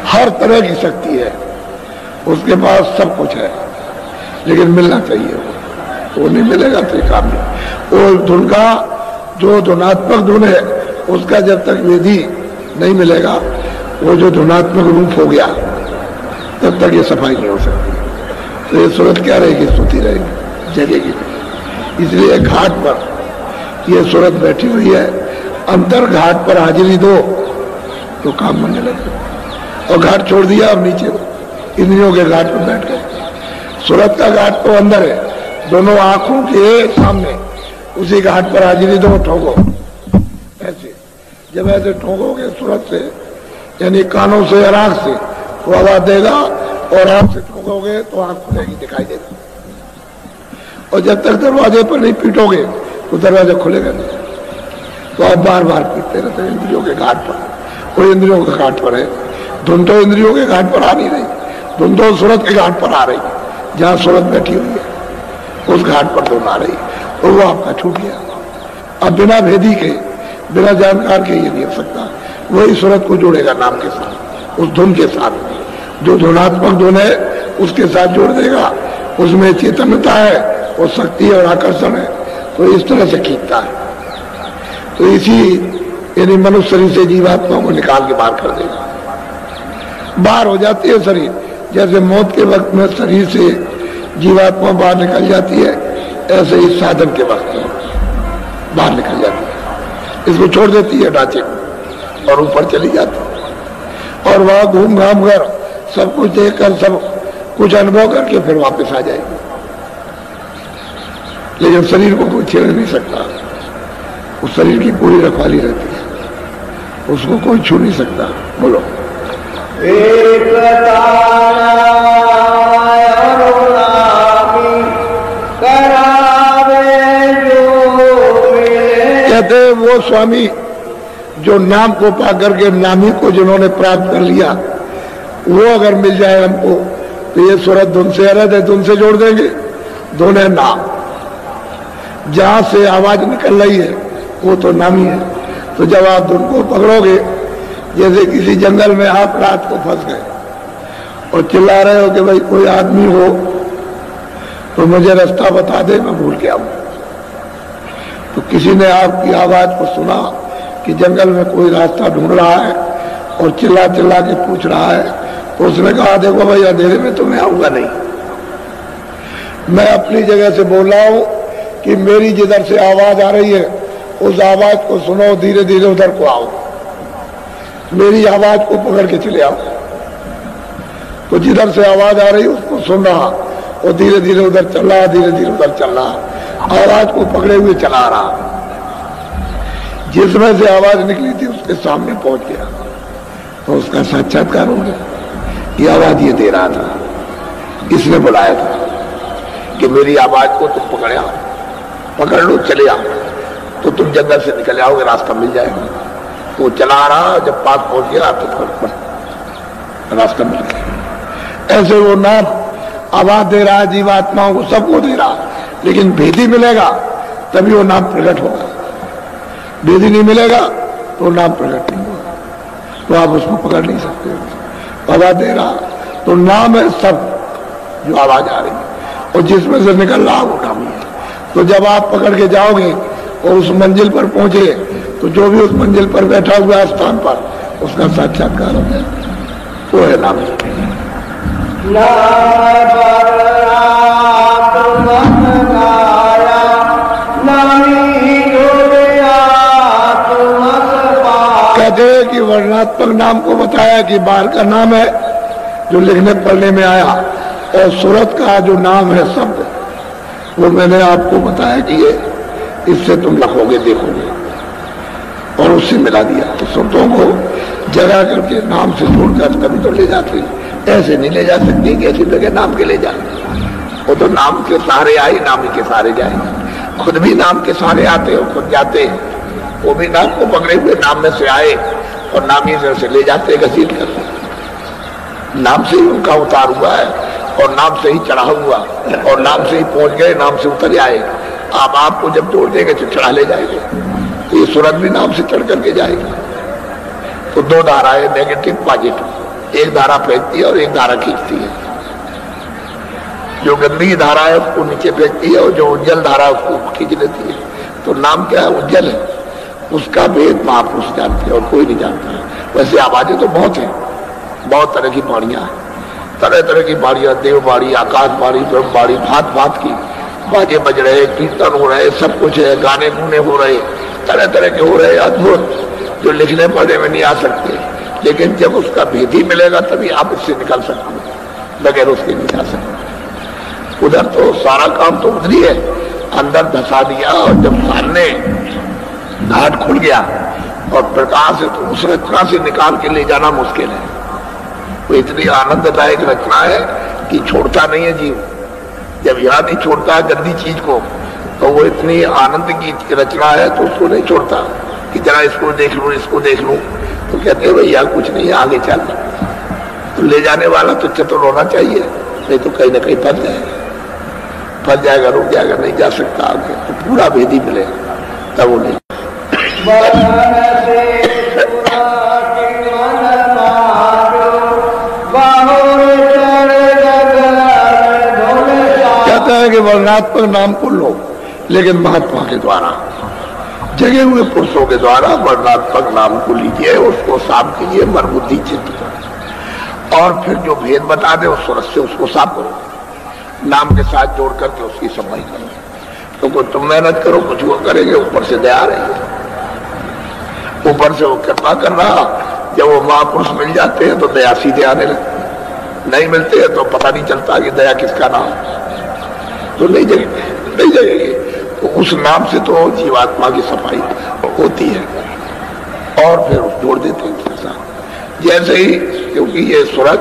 हर तरह की शक्ति है, उसके पास सब कुछ है, लेकिन मिलना चाहिए वो नहीं मिलेगा तो काम नहीं। वो धुन का जो धुनात्मक धुन है उसका जब तक वेदी नहीं मिलेगा, वो जो धुनात्मक रूप हो गया तब तक ये सफाई नहीं हो सकती। तो ये सूरत क्या रहेगी, स्तुति रहेगी, जगेगी। इसलिए घाट पर ये सूरत बैठी हुई है, अंतर घाट पर हाजिरी दो तो काम बनने लगे। और घाट छोड़ दिया, अब नीचे इंद्रियों के घाट पर बैठ गए। सूरत का घाट तो अंदर है, दोनों आंखों के सामने, उसी घाट पर हाजिरी दो, ठोको ऐसे। जब ऐसे ठोकोगे सूरत से, यानी कानों से और आंख से, तो आवाज देगा, और आंख से ठोकोगे तो आंख खुलेगी, दिखाई देगा। और जब तक दरवाजे पर नहीं पीटोगे तो दरवाजा खुलेगा नहीं। तो आप बार बार पीटते रहते इंद्रियों के घाट पर। वो इंद्रियों के घाट पर है, धुन तो इंद्रियों के घाट पर आ नहीं रही, धुन तो सूरत के घाट पर आ रही, जहाँ सूरत बैठी हुई है उस घाट पर धुन आ रही, और वो आपका छूट गया। अब बिना भेदी के, बिना जानकार के ये नहीं हो सकता। वही सूरत को जोड़ेगा नाम के साथ, उस धुन के साथ, जो धुनात्मक धुन है उसके साथ जोड़ देगा। उसमें चेतनता है और शक्ति और आकर्षण है, तो इस तरह से खींचता है। तो इसी यानी मनुष्य शरीर से जीवात्मा को निकाल के बाहर कर देगा। बाहर हो जाती है शरीर, जैसे मौत के वक्त में शरीर से जीवात्मा बाहर निकल जाती है, ऐसे ही साधन के वक्त में बाहर निकल जाती है। इसको छोड़ देती है ढांचे को और ऊपर चली जाती है, और वहां घूम घाम कर सब कुछ देखकर, सब कुछ अनुभव करके फिर वापस आ जाएगी। लेकिन शरीर को कोई छेड़ नहीं सकता, उस शरीर की पूरी रखवाली रहती है, उसको कोई छू नहीं सकता। बोलो कहते वो स्वामी जो नाम को पा करके नामी को जिन्होंने प्राप्त कर लिया, वो अगर मिल जाए हमको तो ये सूरत धुन से अलग है, धुन से जोड़ देंगे। धुन है नाम, जहां से आवाज निकल रही है वो तो नाम ही है। तो जब आप धुन को पकड़ोगे, जैसे किसी जंगल में आप रात को फंस गए और चिल्ला रहे हो कि भाई कोई आदमी हो तो मुझे रास्ता बता दे, मैं भूल गया हूं। तो किसी ने आपकी आवाज को सुना कि जंगल में कोई रास्ता ढूंढ रहा है और चिल्ला चिल्ला के पूछ रहा है, तो उसने कहा देखो भाई अंधेरे में तो मैं आऊंगा नहीं, मैं अपनी जगह से बोल रहा हूं कि मेरी जिधर से आवाज आ रही है उस आवाज को सुनो, धीरे धीरे उधर को आओ, मेरी आवाज को पकड़ के चले आओ। तो जिधर से आवाज आ रही उसको सुन रहा, और धीरे धीरे उधर चल रहा, धीरे धीरे उधर चल रहा, आवाज को पकड़े हुए चला रहा। जिसमें से आवाज निकली थी उसके सामने पहुंच गया, तो उसका साक्षात्कार हो गया। ये आवाज ये दे रहा था, इसने बुलाया था कि मेरी आवाज को तुम पकड़ लो, चले आओ, तो तुम जंगल से निकल आओगे, रास्ता मिल जाएगा। तो चला रहा, जब पास पहुंच गया तो रास्ता मिल गया। ऐसे वो नाम आवाज दे रहा है जीवात्माओं को, सबको दे रहा, लेकिन भेदी मिलेगा तभी वो नाम प्रकट होगा। भेदी नहीं मिलेगा तो नाम प्रकट नहीं होगा, तो आप उसको पकड़ नहीं सकते। आवाज दे रहा तो नाम है सब जो आवाज आ रही है, और जिसमें से निकल रहा वो नाम ही है। तो जब आप पकड़ के जाओगे और उस मंजिल पर पहुंचे, तो जो भी उस मंजिल पर बैठा हुआ स्थान पर उसका साक्षात्कार हो जाए, वो है नाम। कहते हैं कि वर्णात्मक नाम को बताया कि बाहर का नाम है जो लिखने पढ़ने में आया, और सूरत का जो नाम है शब्द, वो मैंने आपको बताया कि ये इससे तुम लखोगे, देखोगे, और उससे मिला दिया। तो सूरतों को जगह करके नाम से जोड़कर कभी तो ले जाते, ऐसे नहीं ले जा सकती कि ऐसी जगह नाम के ले जाए। वो तो नाम के सहारे आई, नाम के सहारे जाए। खुद भी नाम के सहारे आते हो, खुद जाते, वो भी नाम को पकड़े हुए नाम में से आए, और नामी से ले जाते घसीट कर, नाम से ही उनका उतार हुआ है और नाम से ही चढ़ा हुआ और नाम से ही पहुंच गए, नाम से उतर आए। आप आपको जब जोड़ देंगे तो चढ़ा ले जाएंगे, तो ये सूरत भी नाम से चढ़ करके जाएगी। तो दो धाराएं, नेगेटिव पॉजिटिव, एक धारा फेंकती है और एक धारा खींचती है। जो गंदी धारा है उसको नीचे फेंकती है और जो उज्जवल धारा है उसको खींच लेती है। तो नाम क्या है? उज्जवल है, उसका भेद महापुरुष जानते हैं और कोई नहीं जानता है। वैसे आवाजें तो बहुत है, बहुत तरह की बाणियां हैं, तरह तरह की बाणियां, देव बाणी, आकाश बाणी, ब्रह्म बाणी, भांत भांत की बाजे बज रहे, कीर्तन हो रहे, सब कुछ है, गाने गुने हो रहे, तरह तरह के हो रहे, अद्भुत, जो लिखने पढ़ने में नहीं आ सकते। लेकिन जब उसका भेद ही मिलेगा तभी आप इससे निकल सकते हैं, बगैर उसके नहीं जा सकते। उधर तो सारा काम तो उधर ही है, अंदर धसा दिया और जब सामने घाट खुल गया और प्रकाश है तो उस रचना से निकाल के ले जाना मुश्किल है। वो इतनी आनंददायक रचना है कि छोड़ता नहीं है जीव। जब याद नहीं छोड़ता है गंदी चीज को, तो वो इतनी आनंद की रचना है तो उसको नहीं छोड़ता कि जरा इसको देख लूं, इसको देख लूं। तो कहते हैं भैया कुछ नहीं, आगे चल। तो ले जाने वाला तो चतुर होना चाहिए, नहीं तो कहीं ना कहीं फंस जाएगा, फंस जाएगा, रुक जाएगा, नहीं जा सकता आगे। तो पूरा भेद ही मिलेगा, तब वो नहीं। कहता है कि वर्णात्मक नाम को लो, लेकिन महात्मा के द्वारा, जगे हुए पुरुषों के द्वारा वर्णात्मक नाम को लीजिए, उसको साफ कीजिए मन बुद्धि चित्त को, और फिर जो भेद बता दे उस सूरत से उसको साफ करो, नाम के साथ जोड़ करके उसकी सफाई करो। तो तुम मेहनत करो, कुछ वो करेंगे, ऊपर से दया रहेगी, ऊपर से वो कृपा कर रहा। जब वो महापुरुष मिल जाते हैं तो दया सीधे आने लगती, नहीं मिलते हैं तो पता नहीं चलता कि दया किसका नाम, तो नहीं जगेगी। तो उस नाम से तो जीवात्मा की सफाई होती है और फिर जोड़ देते हैं उसके साथ। जैसे ही, क्योंकि ये सूरत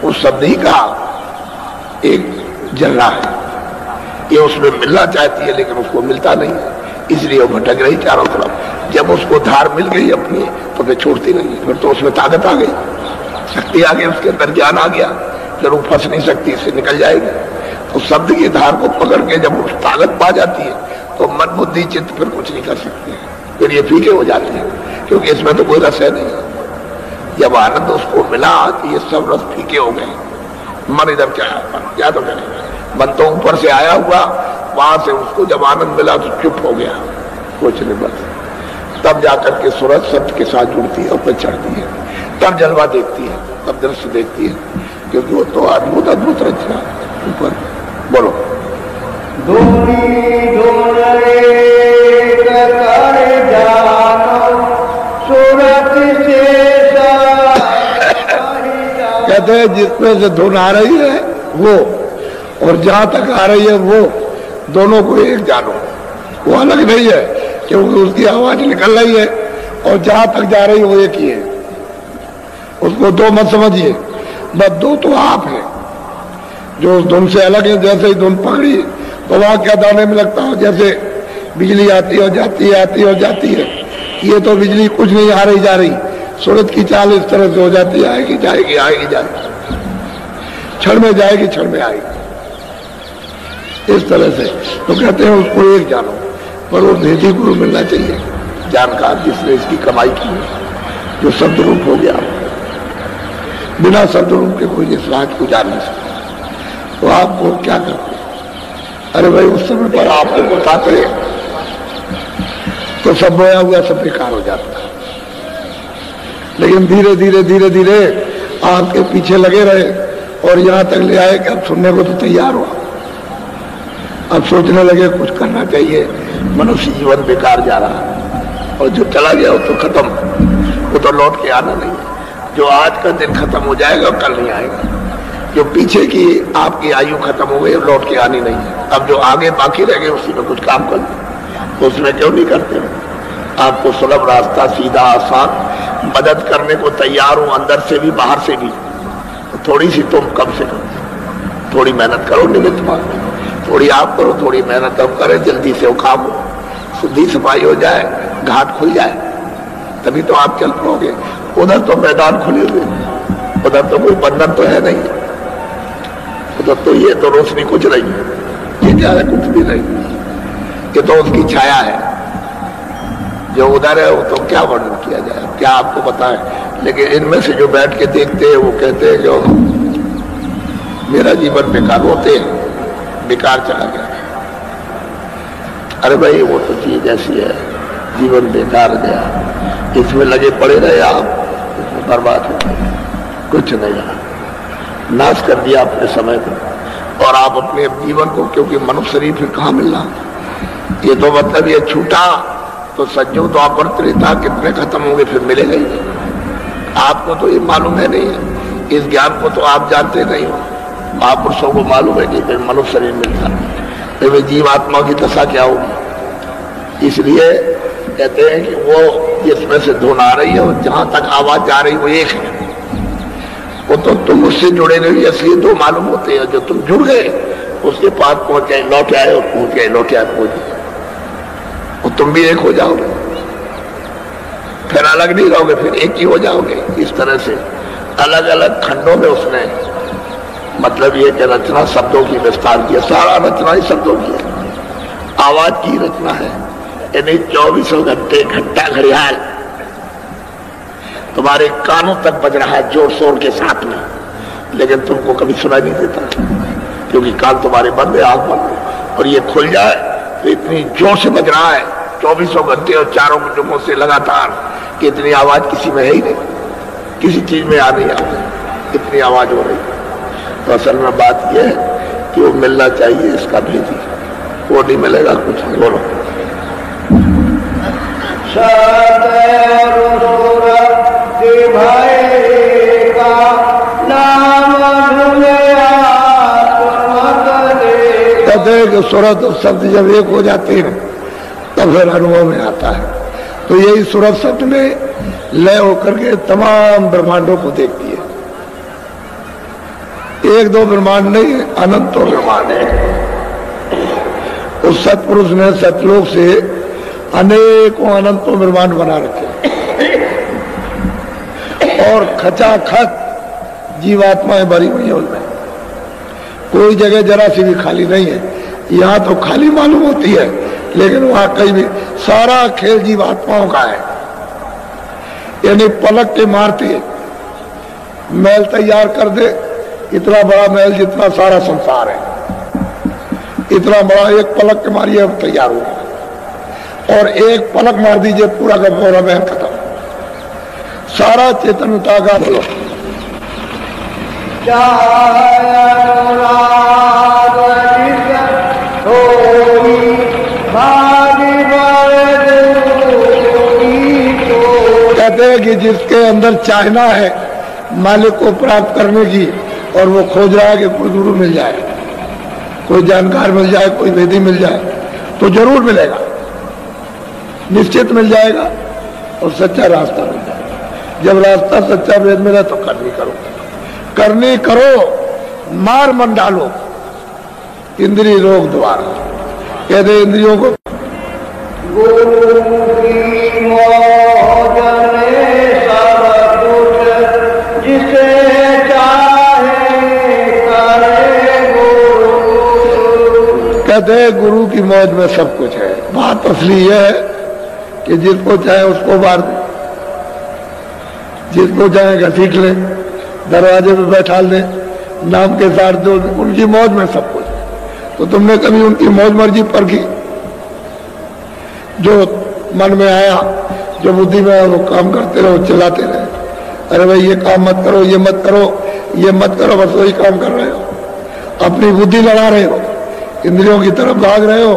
उस शब्द ही का एक जर्रा है, ये उसमें मिलना चाहती है लेकिन उसको मिलता नहीं, इसलिए वो भटक रही चारों तरफ। जब उसको धार मिल गई अपनी तो फिर छोड़ती नहीं, फिर तो उसमें ताकत आ गई, शक्ति आ गई, उसके अंदर ज्ञान आ गया, फिर वो फंस नहीं सकती, इससे निकल जाएगी। तो शब्द की धार को पकड़ के जब वो ताकत पा जाती है तो मन बुद्धि चित्त फिर कुछ नहीं कर सकते, फिर ये फीके हो जाते हैं, क्योंकि इसमें तो कोई रस है नहीं। जब आनंद उसको मिला तो ये सब रस फीके हो गए। मन इधर क्या तो करें, मन तो ऊपर से आया हुआ, वहां से उसको जब आनंद मिला तो चुप हो गया, कुछ नहीं, बस तब जाकर के सूरत सत्य के साथ जुड़ती है और फिर चढ़ती है, तब जलवा देखती है, तब दृश्य देखती है, क्योंकि वो तो अद्भुत अद्भुत रचना ऊपर। बोलो कहते हैं जिसमें से धुन आ रही है वो और जहां तक आ रही है वो, दोनों को एक जानो। वो अलग नहीं है क्योंकि उसकी आवाज निकल रही है और जहां तक जा रही है वो एक ही है, उसको दो मत समझिए, बस दो तो आप है जो उस धुन से अलग है। जैसे ही धुन पकड़ी तो वहां क्या दाने में लगता हो, जैसे बिजली आती और जाती है, आती और जाती है, ये तो बिजली कुछ नहीं आ रही जा रही, सूरत की चाल इस तरह से हो जाती है, आएगी जाएगी, आएगी जाएगी, क्षण में जाएगी क्षण में आएगी, इस तरह से। तो कहते हैं उसको एक जानो, पर वो भेदी गुरु मिलना चाहिए जानकार, जिसने इसकी कमाई की, जो शब्द रूप हो गया। बिना शब्द रूप के कोई इस राज को जान नहीं सकता। तो आपको क्या करते? अरे भाई उस समय पर आपको बताते तो सब बोया हुआ सब बेकार हो जाता, लेकिन धीरे धीरे धीरे धीरे आपके पीछे लगे रहे और यहां तक ले आए कि अब सुनने को तो तैयार हुआ, अब सोचने लगे कुछ करना चाहिए, मनुष्य जीवन बेकार जा रहा है और जो चला गया वो तो खत्म, वो तो लौट के आना नहीं। जो आज का दिन खत्म हो जाएगा कल नहीं आएगा, जो पीछे की आपकी आयु खत्म हो गई लौट के आनी नहीं है। अब जो आगे बाकी रह गए उसी में कुछ काम कर, तो उसमें क्यों नहीं करते? आपको सुलभ रास्ता, सीधा आसान, मदद करने को तैयार हूं, अंदर से भी बाहर से भी। तो थोड़ी सी तुम कम से कम थोड़ी मेहनत करो, निमित्त मानो, थोड़ी आप करो, थोड़ी मेहनत हम करें, जल्दी से वो काम हो, शुद्धि सफाई हो जाए, घाट खुल जाए, तभी तो आप चल पाओगे। उधर तो मैदान खुले हुए, उधर तो कोई बंधन तो है नहीं, उधर तो ये तो रोशनी कुछ नहीं है, ये क्या है, कुछ भी नहीं, ये तो उसकी छाया है। जो उधर है वो तो क्या वर्णन किया जाए, क्या आपको पता है। लेकिन इनमें से जो बैठ के देखते हैं वो कहते हैं कि मेरा जीवन बेकार, होते बेकार चला गया। अरे भाई वो तो चीज ऐसी है, जीवन बेकार गया, इसमें लगे पड़े रहे आप, इसमें बर्बाद हो गए, कुछ नहीं रहा, नाश कर दिया अपने समय को और आप अपने जीवन को, क्योंकि मनुष्य शरीर फिर कहाँ मिलना। ये तो मतलब ये छूटा तो सज्जों तो आप रहता, कितने खत्म होंगे, फिर मिलेगा ही। आपको तो ये मालूम है नहीं है, इस ज्ञान को तो आप जानते नहीं हो। महापुरुषों को मालूम है कि फिर मनुष्य शरीर मिलता है, फिर जीवात्मा की दशा क्या होगी। इसलिए कहते हैं कि वो जिसमें से धुन आ रही है और जहां तक आवाज जा रही है वो एक है, वो तो तुम उससे जुड़े नहीं, इसलिए दो मालूम होते हैं। जो तुम जुड़ गए उसके पास पहुंच गए, लौट आए और पहुंच गए, लौट आए पहुंच गए, और तुम भी एक हो जाओगे, फिर अलग नहीं रहोगे, फिर एक ही हो जाओगे। इस तरह से अलग अलग खंडों में उसने मतलब ये कि रचना शब्दों की विस्तार किया, सारा रचना ही शब्दों की है, आवाज की रचना है। यानी 24 घंटे घंटा घड़ियाल तुम्हारे कानों तक बज रहा है जोर शोर के साथ में, लेकिन तुमको कभी सुनाई नहीं देता, क्योंकि कान तुम्हारे बंद है, आंख बंद है। और ये खुल जाए तो इतनी जोर से बज रहा है 24 घंटे और चारों कुटुंबों से लगातार, कि इतनी आवाज किसी में है ही नहीं, किसी चीज में आ नहीं आती, इतनी आवाज हो रही। तो असल में बात यह है कि वो मिलना चाहिए, इसका भेदी, वो नहीं मिलेगा कुछ नहीं। बोलो कहते हैं कि सूरत और शब्द जब एक हो जाते हैं तब फिर अनुभव में आता है। तो यही सूरत शब्द में लय होकर के तमाम ब्रह्मांडों को देखती है। एक दो ब्रह्मांड नहीं, अनंतों ब्रह्मांड है। उस सतपुरुष ने सतलोक से अनेकों अनंतों ब्रह्मांड बना रखे और खचाखच जीवात्माएं भरी हुई है उनमें, कोई जगह जरा सी भी खाली नहीं है। यहाँ तो खाली मालूम होती है, लेकिन वहां कहीं भी सारा खेल जीवात्माओं का है। यानी पलक के मारते महल तैयार कर दे, इतना बड़ा महल जितना सारा संसार है, इतना बड़ा एक पलक के मारिए अब तैयार हो गया। और एक पलक मार दीजिए पूरा का पूरा महल खत्म, सारा चेतनता का। बोलो कहते हैं कि जिसके अंदर चाहना है मालिक को प्राप्त करने की, और वो खोज रहा है कि कोई गुरु मिल जाए, कोई जानकार मिल जाए, कोई वेदी मिल जाए, तो जरूर मिलेगा, निश्चित मिल जाएगा, और सच्चा रास्ता मिल जाएगा। जब रास्ता सच्चा वेद मिला तो करनी करो, करनी करो, मार मन डालो इंद्रिय रोग द्वारा। कहते इंद्रियों को कहते हैं गुरु की मौज में सब कुछ है। बात असली यह है कि जिसको चाहे उसको मार दे, जिसको चाहे घसीट ले, दरवाजे पे बैठा ले, नाम के साथ जो उनकी मौज में सब कुछ है। तो तुमने कभी उनकी मौज मर्जी पर की? जो मन में आया, जो बुद्धि में आया, वो काम करते रहो, चिल्लाते रहे, अरे भाई ये काम मत करो, ये मत करो, ये मत करो, बस वही काम कर रहे हो, अपनी बुद्धि लड़ा रहे हो, इंद्रियों की तरफ भाग रहे हो,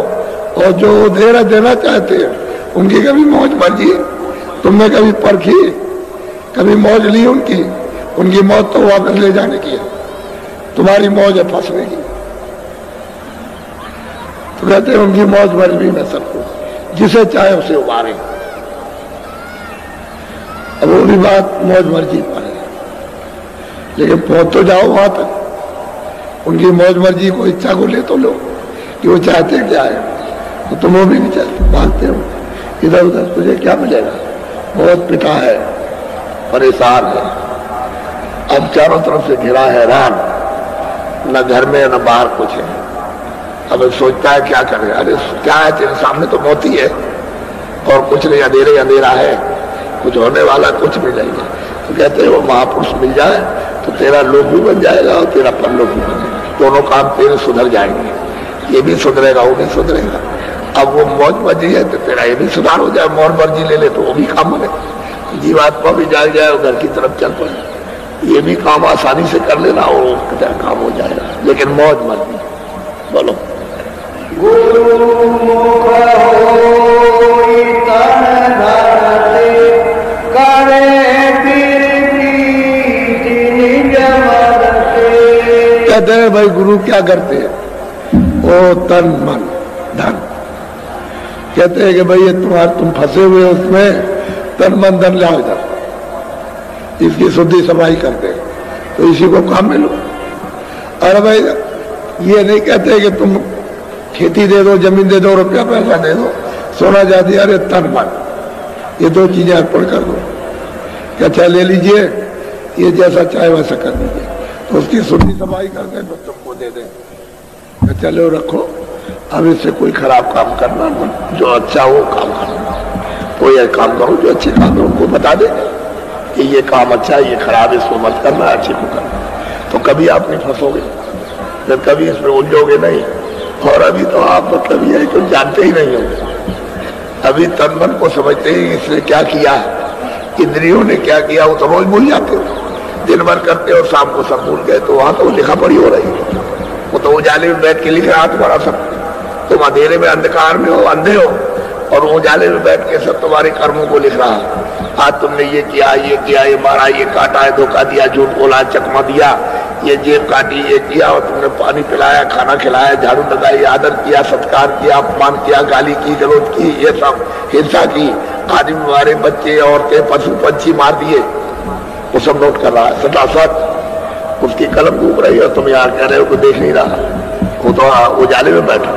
और जो देना चाहते हैं उनकी कभी मौज मर्जी तुमने कभी परखी, कभी मौज ली उनकी? उनकी मौज तो वापस ले जाने की है, तुम्हारी मौज है फंसने की। तो कहते हैं उनकी मौज मर्जी में सबको, जिसे चाहे उसे उबारे। अब वो भी बात मौज मर्जी पर है, लेकिन पहुंच तो जाओ वहां तक। उनकी मौज मर्जी को, इच्छा को ले तो लो कि वो चाहते क्या है, तो तुम वो भी नहीं चाहते, भागते हो इधर उधर, तुझे क्या मिलेगा, बहुत पिता है, परेशान है, अब चारों तरफ से घिरा है, हैरान, न घर में न बाहर कुछ है। अब सोचता है क्या करे, अरे क्या है तेरे सामने तो मौत ही है और कुछ नहीं, अंधेरे अंधेरा है, कुछ होने वाला कुछ भी नहीं है। तो कहते हैं वो महापुरुष मिल जाए तो तेरा लोक भी बन जाएगा और तेरा परलोक भी बन जाएगा, दोनों काम तेरे सुधर जाएंगे, ये भी सुधरेगा वो भी सुधरेगा। अब वो मौज मर्जी है तो तेरा ये भी सुधार हो जाए, मौज मर्जी ले ले तो वो भी काम बने, जीवात्मा भी जाग जाए और घर की तरफ चल पड़े, ये भी काम आसानी से कर लेना और काम हो जाएगा, लेकिन मौज मर्जी। बोलो कहते हैं भाई गुरु क्या करते हैं, ओ तन मन धन। कहते हैं कि भाई ये तुम फंसे हुए हो उसमें, तन मन धन लाओ इधर, इसकी शुद्धि सफाई करते हैं, तो इसी को काम में लो। अरे भाई ये नहीं कहते कि तुम खेती दे दो, जमीन दे दो, रुपया पैसा दे दो, सोना जाती, अरे तन मन ये दो चीजें अर्पण कर दो। क्या अच्छा ले लीजिए, ये जैसा चाहे वैसा कर दीजिए, तो उसकी शुद्धि सफाई कर दें तो तुमको दे दें। चलो रखो, अब इससे कोई खराब काम करना, जो अच्छा हो काम करना, कोई एक काम करो जो अच्छे काम है, उनको बता देंगे कि ये काम अच्छा है, ये खराब है, इसको मत करना, अच्छे को करना, तो कभी आप नहीं फंसोगे, फिर कभी इसमें उलझोगे नहीं। और अभी तो आप मतलब ये तो जानते ही नहीं होंगे, अभी तन मन को समझते ही इसने क्या किया, इंद्रियों ने क्या किया, वो तो रोज भूल जाते हो, दिन भर करते हो, शाम को सब भूल गए। तो वहां तो लिखा पढ़ी हो रही है, वो तो उजाले में बैठ के लिख रहा तुम्हारा सब, तुम अंधेरे में अंधकार में हो, अंधे हो, और उजाले में बैठ के सब तुम्हारे कर्मों को लिख रहा है। आज तुमने ये किया, ये मारा, ये काटा है, धोखा दिया, झूठ बोला, चकमा दिया, ये जेब काटी, ये किया, और तुमने पानी पिलाया, खाना खिलाया, झाड़ू लगाई, आदर किया, सत्कार किया, अपमान किया, गाली की, गलौज की, ये सब हिंसा की, आदमी मारे, बच्चे औरतें पशु पंछी मार दिए, वो सब नोट कर रहा है सटासट, उसकी कलम घूम रही है, तुम यहाँ कह रहे हो को देख नहीं रहा, वो तो उजाले में बैठा।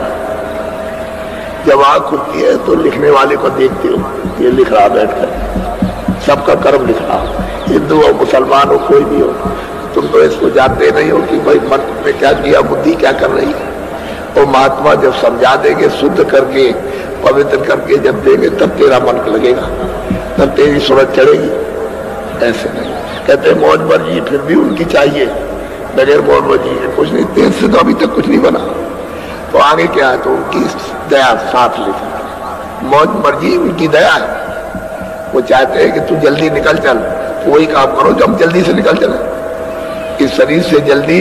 जब आँख खुलती है तो लिखने वाले को देखते हो, ये लिख रहा बैठकर, सबका कर्म लिख रहा, हिंदू हो, मुसलमान हो, कोई भी हो, तुम तो इसको जानते नहीं हो कि भाई मन में क्या किया, बुद्धि क्या कर रही है। और महात्मा जब समझा देंगे, शुद्ध करके, पवित्र करके जब देंगे, तब तेरा मन लगेगा, तब तेरी सूरत चढ़ेगी। ऐसे नहीं कहते मौज मर्जी फिर भी उनकी चाहिए, बगैर मौज मर्जी कुछ नहीं, तेज से तो अभी तक कुछ नहीं बना, तो आगे क्या है, तो उनकी दया साथ लेकर, मौज मर्जी उनकी दया है, वो चाहते हैं कि तू जल्दी निकल चल, वही काम करो जो हम जल्दी से निकल चले, इस शरीर से जल्दी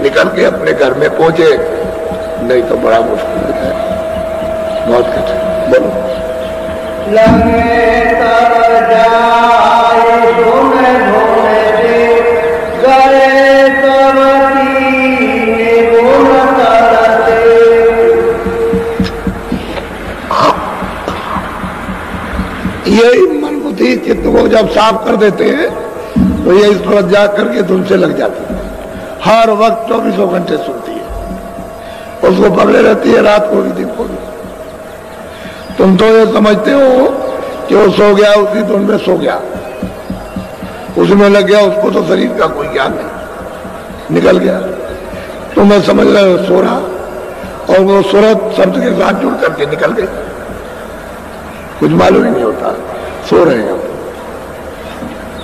निकल के अपने घर में पहुंचे, नहीं तो बड़ा मुश्किल है, बहुत कठिन। बोलो लगे तब जाए धोने धोने से, गए तब कीने गुण तरसे। यही मन बुद्धि चित्त को जब साफ कर देते हैं तो ये इस पर जा करके तुमसे लग जाती है, हर वक्त 24 घंटे सुनती है, उसको पकड़े रहती है, रात को भी दिन को भी। तुम तो ये समझते हो कि वो सो गया, उसी धुन में सो गया, उसमें लग गया, उसको तो शरीर का कोई ज्ञान नहीं, निकल गया। तुम्हें समझ रहे हो सो रहा, और वो सूरत शब्द के साथ जुड़ करके निकल गई, कुछ मालूम ही नहीं होता, सो रहे हैं।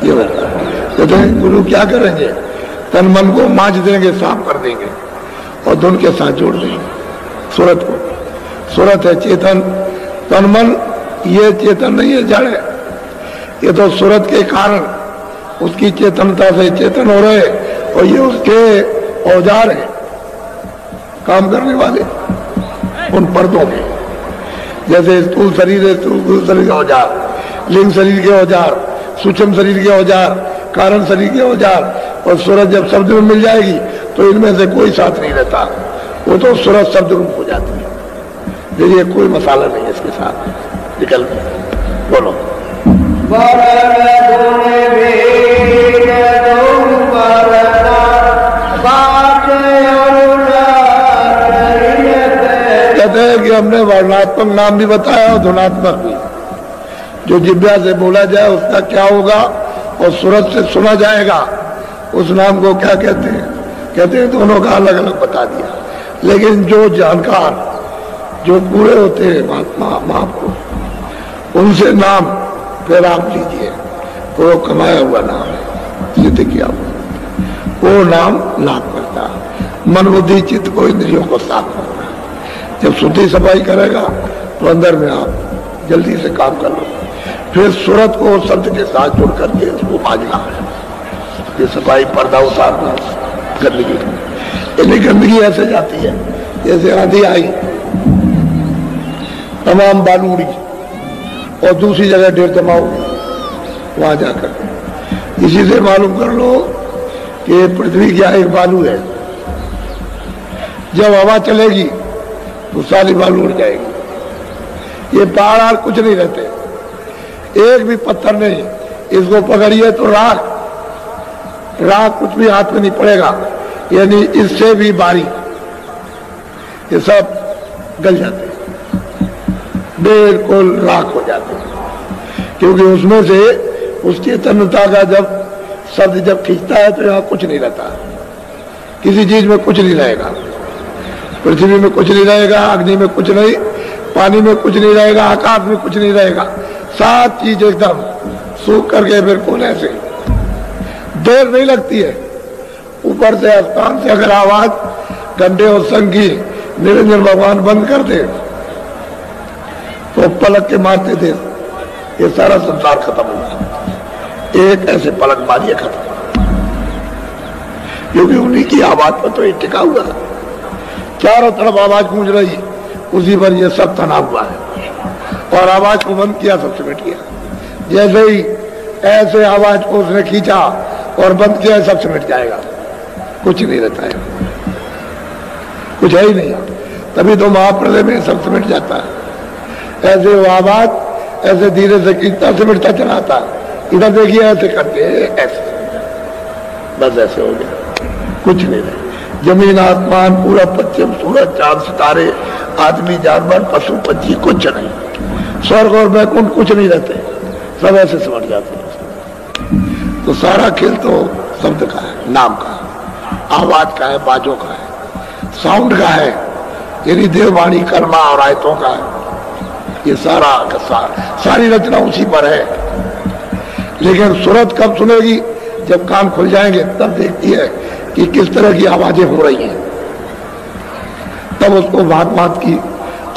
ये होता है, कहते हैं गुरु क्या करेंगे, तन मन को मांझ देंगे, साफ कर देंगे, और धुन के साथ जोड़ देंगे सूरत को। सूरत है चेतन, तन मन ये चेतन नहीं है, जड़ है, ये तो सूरत के कारण उसकी चेतनता से चेतन हो रहे, और ये उसके औजार है, काम करने वाले उन पर्दों में, जैसे स्थूल शरीर है, स्थूल शरीर के औजार, लिंग शरीर के औजार, सूक्ष्म शरीर के औजार, कारण शरीर के औजार, और सूरत जब शब्द में मिल जाएगी तो इनमें से कोई साथ नहीं रहता, वो तो सूरत शब्द रूप हो जाती है, फिर ये कोई मसाला नहीं है इसके साथ, निकल बोलो कहते हैं कि हमने वर्णात्मक नाम भी बताया और धुनात्मक भी, जो जिब्या से बोला जाए उसका क्या होगा और सूरत से सुना जाएगा उस नाम को क्या कहते हैं? कहते हैं दोनों का अलग अलग बता दिया। लेकिन जो जानकार, जो पूरे होते हैं महापुरुष, उनसे नाम फिर आप लीजिए तो वो कमाया हुआ नाम है, सिद्ध किया हुआ वो नाम लाभ करता है। मन बुद्धि चित्त को, इंद्रियों को साफ करता है। जब शुद्धि सफाई करेगा तो अंदर में आप जल्दी से काम कर लो। फिर सूरत को शब्द के साथ जुड़ करके उसको बाजना है, ये सफाई पर्दा उतारना, गंदगी। यानी गंदगी ऐसे जाती है जैसे आंधी आई, तमाम बालू उड़ी और दूसरी जगह ढेर जमा हो वहां जाकर। इसी से मालूम कर लो कि पृथ्वी क्या एक बालू है। जब हवा चलेगी तो सारी बालू उड़ जाएगी। ये पहाड़ कुछ नहीं रहते, एक भी पत्थर नहीं। इसको पकड़िए तो राख कुछ भी हाथ में नहीं पड़ेगा, यानी इससे भी भारी, ये सब गल जाते हैं, बिल्कुल राख हो जाते हैं। क्योंकि उसमें से उसकी तन्यता का जब शब्द जब खींचता है तो यहाँ कुछ नहीं रहता, किसी चीज में कुछ नहीं रहेगा। पृथ्वी में कुछ नहीं रहेगा, अग्नि में कुछ नहीं, पानी में कुछ नहीं रहेगा, आकाश में कुछ नहीं रहेगा। सात चीज एकदम सूख करके फिर कोने से देर नहीं लगती है। ऊपर से आसमान से अगर आवाज घंटे और संग की निरंजन भगवान बंद कर दे तो पलक के मारते थे ये सारा संसार खत्म हो गया। एक ऐसे पलक मारिए खत्म, क्योंकि उन्हीं की आवाज पर तो ये टिका हुआ है। चारों तरफ आवाज गूंज रही, उसी पर ये सब तना हुआ है। और आवाज को बंद किया, सब सिमट गया। जैसे ही ऐसे आवाज को उसने खींचा और बंद किया, सब सिमट जाएगा, कुछ नहीं रहता है, कुछ है ही नहीं। तभी तो महाप्रलय में सब सिमट जाता है। ऐसे वो आवाज ऐसे धीरे से खींचता सिमटता चला आता। इधर देखिए ऐसे करके ऐसे, बस ऐसे हो गया, कुछ नहीं रहे। जमीन आसमान पूरा पश्चिम सूरज चांद सितारे आदमी जानवर पशु पक्षी कुछ नहीं, स्वर्ग और वैकुंठ कुछ नहीं रहते, सब ऐसे समझ जाते हैं। तो सारा खेल तो शब्द का है, नाम का, आवाज का है, बाजों का है, साउंड का है, यानी देववाणी कर्मा और आयतों का है। ये सारी रचना उसी पर है। लेकिन सूरत कब सुनेगी? जब कान खुल जाएंगे तब देखती है कि किस तरह की आवाजें हो रही हैं, तब उसको भांत भांत की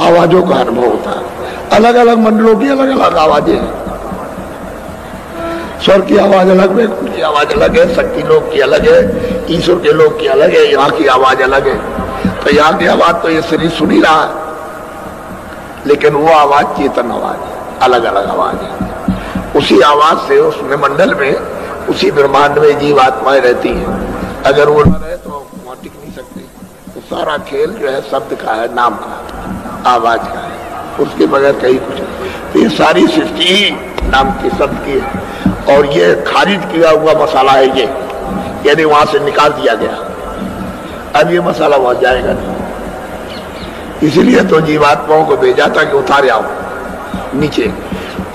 आवाजों का अनुभव होता है। अलग अलग मंडलों की अलग अलग आवाजें हैं। स्वर की आवाज अलग है, उनकी आवाज अलग है, शक्ति लोक की अलग है, ईश्वर के लोक की अलग है, यहाँ की आवाज अलग है। तो यहाँ की आवाज तो ये शरीर सुन ही रहा है, लेकिन वो आवाज चेतन आवाज है, अलग अलग आवाज है। उसी आवाज से उसमें मंडल में, उसी ब्रह्मांड में जीव आत्माएं रहती हैं। अगर वो न रहे तो वहां टिक नहीं सकते। तो सारा खेल जो है शब्द का है, नाम का, आवाज का है, उसके बगैर कहीं कुछ नहीं। तो ये सारी सृष्टि ही नाम के शब्द की है। और ये खारिज किया हुआ मसाला है, ये यानी वहां से निकाल दिया गया। अब ये मसाला वहां जाएगा नहीं। इसीलिए तो जीवात्माओं को भेजा था कि उतार आओ नीचे,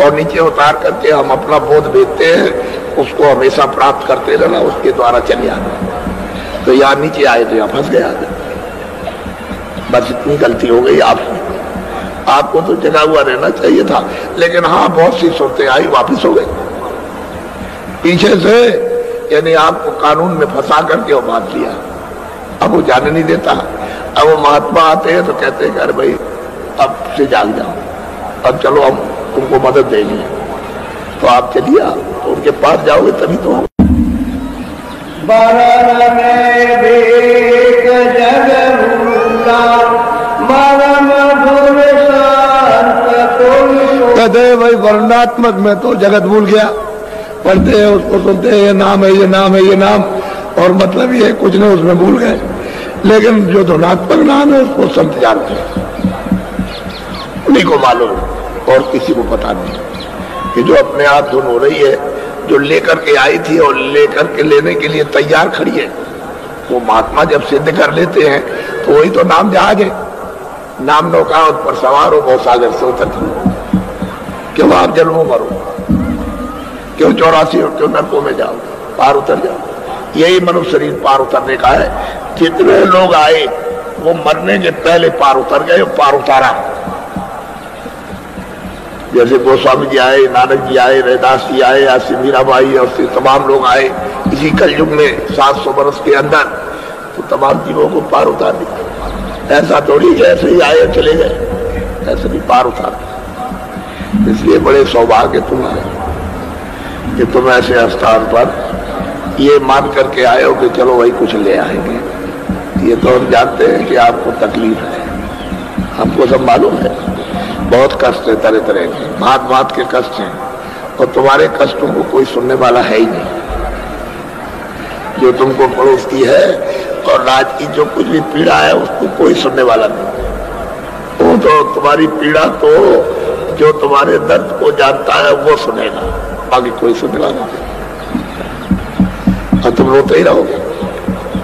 और नीचे उतार करके हम अपना बोध भेजते हैं, उसको हमेशा प्राप्त करते रहना, उसके द्वारा चले आना। तो यहाँ नीचे आए तो यहाँ फंस गया। बस इतनी गलती हो गई आपको तो जगा हुआ रहना चाहिए था। लेकिन हाँ, बहुत सी सूरतें आई, वापिस हो गई पीछे से, यानी आपको कानून में फंसा करके वो बांध लिया। अब वो जाने नहीं देता। अब वो महात्मा आते हैं तो कहते हैं अरे भाई अब से जाग जाओ, अब चलो हम तुमको मदद देंगे। तो आप चलिए, तो उनके पास जाओगे तभी तो हम। कहते भाई वर्णात्मक में तो जगत भूल गया, पढ़ते हैं उसको, सुनते हैं ये नाम है, ये नाम है, ये नाम, और मतलब ये कुछ नहीं उसमें भूल गए। लेकिन जो धुनात्मक नाम है उसको संत जानते हैं, उन्हीं को मालूम, और किसी को पता नहीं कि जो अपने आप धुन हो रही है, जो लेकर के आई थी और लेकर के लेने के लिए तैयार खड़ी है। वो महात्मा जब सिद्ध कर लेते हैं तो वही तो नाम जहाज है। नाम नौका उस पर सवार हो, बहुत सागर से उतर क्यों आप जन्मों मरो, क्यों 84 और क्यों नरकों में जाओ, पार उतर जाओ। यही मनुष्य शरीर पार उतरने का है। जितने लोग आए वो मरने के पहले पार उतर गए, पार उतारा। जैसे गोस्वामी जी आए, नानक जी आए, रैदास जी आए, या मीराबाई और तमाम लोग आए इसी कलयुग में 700 वर्ष के अंदर, तो तमाम जीवों को पार उतार दिया। ऐसा थोड़ी कि ऐसे ही आए चले गए, ऐसे भी पार उतार। इसलिए बड़े सौभाग्य तुम्हारे कि तुम ऐसे स्थान पर ये मान करके आए हो कि चलो वही कुछ ले आएंगे। ये तो हम जानते हैं कि आपको तकलीफ है, हमको सब मालूम है, बहुत कष्ट है, तरह तरह के भांत भांत के कष्ट हैं, और तुम्हारे कष्टों को कोई सुनने वाला है ही नहीं। जो तुमको पड़ोसती है और राज की जो कुछ भी पीड़ा है उसको कोई सुनने वाला नहीं। वो तो तुम्हारी पीड़ा तो जो तुम्हारे दर्द को जानता है वो सुनेगा, बाकी कोई सुनने वाला नहीं। और तुम रोते ही रहोगे,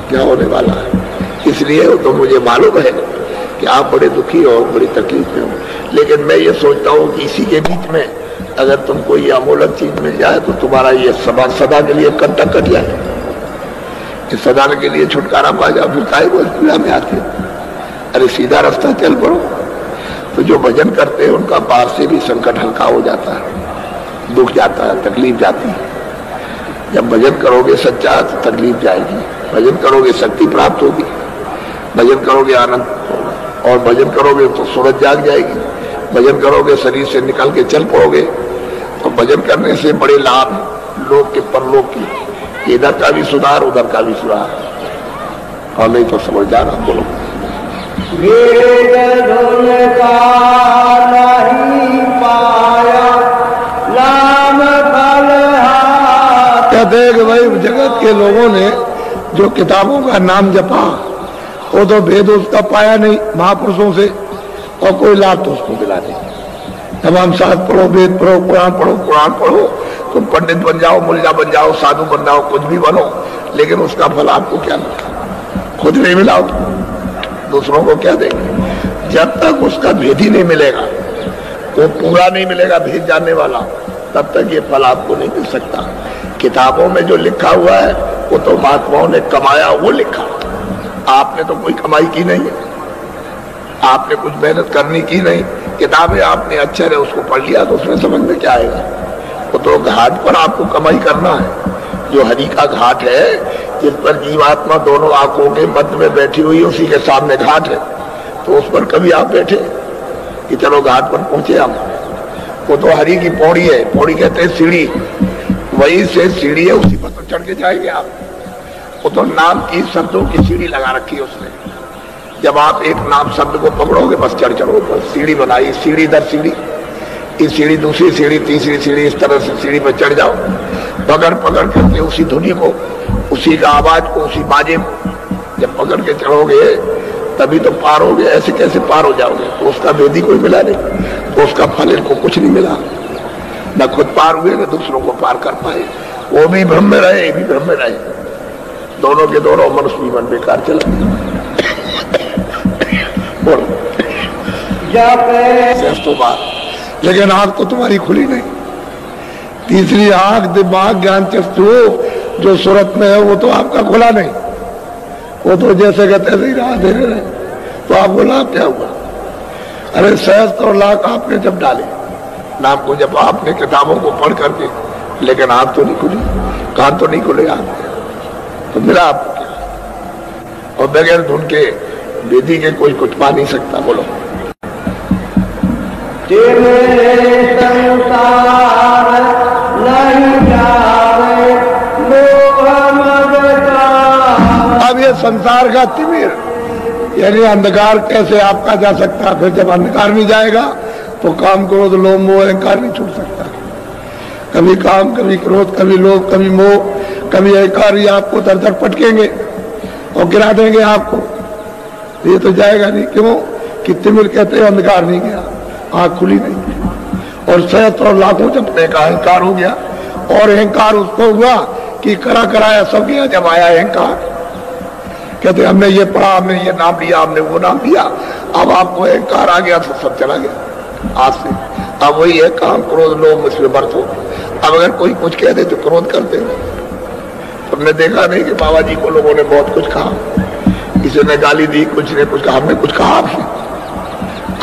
क्या होने वाला है। इसलिए तो मुझे मालूम है कि आप बड़े दुखी हो, बड़ी तकलीफ में हो, लेकिन मैं ये सोचता हूँ कि इसी के बीच में अगर तुमको ये अमूलक चीज मिल जाए तो तुम्हारा ये सदा के लिए कंटक कट जाए, कि सदा के लिए छुटकारा पा जाओ। फिर काहे को पीड़ा में आते, अरे सीधा रास्ता चल पड़ो। तो जो भजन करते हैं उनका पार से भी संकट हल्का हो जाता है, दुख जाता है, तकलीफ जाती है। जब भजन करोगे सच्चा तो तकलीफ जाएगी, भजन करोगे शक्ति प्राप्त होगी, भजन करोगे आनंद होगा, और भजन करोगे तो सूरज जाग जाएगी, भजन करोगे शरीर से निकल के चल पड़ोगे। तो भजन करने से बड़े लाभ लोक के परलोक की, इधर का भी सुधार उधर का भी सुधार। और नहीं तो समझ जाना, बोलो। कहते हैं कि भाई जगत के लोगों ने जो किताबों का नाम जपा वो तो भेद उसका पाया नहीं महापुरुषों से, और कोई लाभ तो उसको मिला नहीं। तमाम शास्त्र पढ़ो, वेद पढ़ो, कुरान पढ़ो, तुम पंडित बन जाओ, मुल्ला बन जाओ, साधु बन जाओ, कुछ भी बनो, लेकिन उसका फल आपको क्या मिला? खुद नहीं मिला तो दूसरों को क्या देंगे? जब तक उसका भेद ही नहीं मिलेगा, वो पूरा नहीं मिलेगा भेद जानने वाला, तब तक ये फल आपको नहीं मिल सकता। किताबों में जो लिखा हुआ है वो तो महात्माओं ने कमाया, वो लिखा। आपने तो कोई कमाई की नहीं है, आपने कुछ मेहनत करनी की नहीं। किताबें आपने अक्षर है उसको पढ़ लिया तो उसमें समझ में क्या आएगा? वो तो घाट पर आपको कमाई करना है। जो हरि का घाट है, जिस पर जीवात्मा दोनों आंखों के मध्य में बैठी हुई, उसी के सामने घाट है। तो उस पर कभी आप बैठे कि चलो घाट पर पहुंचे हम? वो तो हरि की पौड़ी है, पौड़ी कहते हैं सीढ़ी, वही से सीढ़ी है, उसी पर तो चढ़ के जाएंगे आप। वो तो नाम की शब्दों की सीढ़ी लगा रखी है उसने। जब आप एक नाम शब्द को पकड़ोगे बस चढ़ चढ़ो, बस सीढ़ी बनाई, सीढ़ी दर सीढ़ी, इस सीढ़ी दूसरी सीढ़ी तीसरी सीढ़ी, इस तरह से सीढ़ी पर चढ़ जाओ, पकड़ पकड़ करके उसी धुनी को, उसी का आवाज को, उसी बाजे को जब पकड़ के चढ़ोगे तभी तो पार होगे। ऐसे कैसे पार हो जाओगे? तो उसका भेदी कोई मिला नहीं, तो उसका फल इनको कुछ नहीं मिला। न खुद पार हुए न दूसरों को पार कर पाए। वो भी भ्रम में रहे, ये भी भ्रम में रहे, दोनों के दोनों मनुष्य जीवन बेकार चला। लेकिन आंख तो तुम्हारी खुली नहीं। तीसरी आंख दिमाग ज्ञान चक्षु जो सूरत में है वो तो आपका खुला नहीं, वो तो जैसे कहते ऐसे ही राह दे रहे। तो आपको लाभ क्या हुआ? अरे सहस्त्र और लाख आपने जब डाले नाम को, जब आपने किताबों को पढ़ करके, लेकिन आंख तो नहीं खुली, कान तो नहीं खुले आपके, तो मिला आपको क्या? और बगैर धुन के वेदी के कोई कुछ पा नहीं सकता। बोलो। अब ये संसार का तिमिर यानी अंधकार कैसे आपका जा सकता? फिर जब अंधकार में जाएगा तो काम क्रोध लोभ मोह अहंकार नहीं छूट सकता। कभी काम, कभी क्रोध, कभी लोभ, कभी मोह, कभी अहंकार, ये आपको दर दर पटकेंगे और गिरा देंगे आपको। ये तो जाएगा नहीं। क्यों? कि तिमिर कहते हैं अंधकार नहीं गया, आंख खुली नहीं। और सहस्त्र और लाखों जपने का अहंकार हो गया, और अहंकार उसको हुआ कि करा कराया सब गया। जब आया अहंकार, कहते हमने ये पढ़ा, हमने ये नाम लिया, हमने वो नाम लिया, अब आपको अहंकार आ गया तो सब चला गया हाथ से। अब वही है काम क्रोध लोभ मुझमें बरतो। अब अगर कोई कुछ कह दे तो क्रोध करते हो। तुमने देखा नहीं कि बाबा जी को लोगों ने बहुत कुछ कहा, किसी ने गाली दी, कुछ ने कुछ कहा, हमने कुछ कहा भी?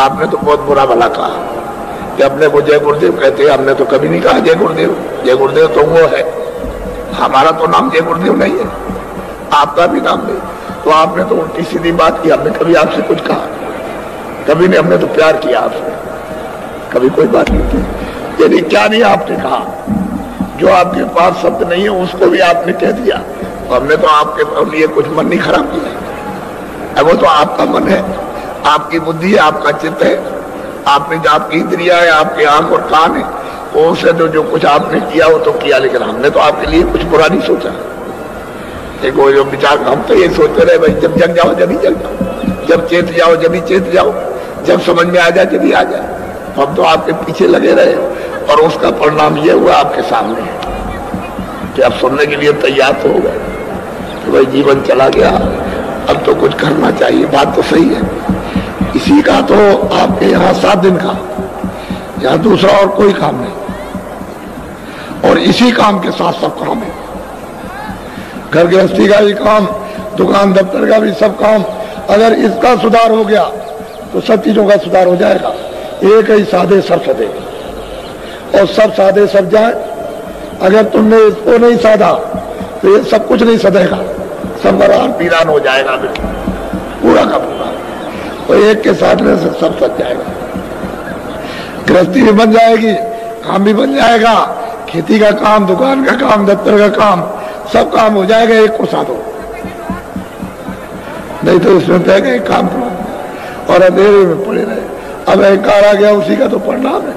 आपने तो बहुत बुरा भला कहा कि अपने को जय गुरुदेव कहते हैं, हमने तो कभी नहीं कहा जय गुरुदेव। जय गुरुदेव तो वो है, हमारा तो नाम जय गुरुदेव नहीं है, आपका भी नाम नहीं। तो आपने तो उल्टी सीधी बात की, हमने कभी आपसे कुछ कहा? कभी नहीं। हमने तो प्यार किया आपसे, कभी कोई बात नहीं की। यदि क्या नहीं आपने कहा, जो आपके पास शब्द नहीं है उसको भी आपने कह दिया, तो हमने तो आपके लिए कुछ मन नहीं खराब किया। अब वो तो आपका मन है, आपकी बुद्धि है, आपका चित्त है, आपने जो आपकी इंद्रिया है, आपके आंख और कान है, तो उससे तो जो कुछ आपने किया वो तो किया, लेकिन हमने तो आपके लिए कुछ बुरा नहीं सोचा। एक वो जो विचार, हम तो ये सोचते रहे भाई जब जग जाओ जब ही जग जाओ, जब चेत जाओ जब ही चेत जाओ, जब समझ में आ जाए जब ही आ जाए। हम तो आपके पीछे लगे रहे और उसका परिणाम ये हुआ आपके सामने है कि आप सुनने के लिए तैयार तो हो गए तो भाई जीवन चला गया, अब तो कुछ करना चाहिए। बात तो सही है। इसी का तो आपके यहाँ 7 दिन का, यहाँ दूसरा और कोई काम नहीं, और इसी काम के साथ सब काम है। घर गृहस्थी का भी काम, दुकान दफ्तर का भी सब काम। अगर इसका सुधार हो गया तो सब चीजों का सुधार हो जाएगा। एक ही साधे सब सदे, और सब साधे सब जाए। अगर तुमने इसको नहीं साधा तो ये सब कुछ नहीं सधेगा, सब बरान पीरान हो जाएगा बिल्कुल पूरा का पूरा। तो एक के साधने से सब सज जाएगा। गृहस्थी भी बन जाएगी, काम भी बन जाएगा, खेती का काम, दुकान का काम, दफ्तर का काम, सब काम हो जाएगा एक को साधो। नहीं तो इसमें तय गए काम और अंधेरे में पड़े रहे। अब अहंकार आ गया, उसी का तो परिणाम है।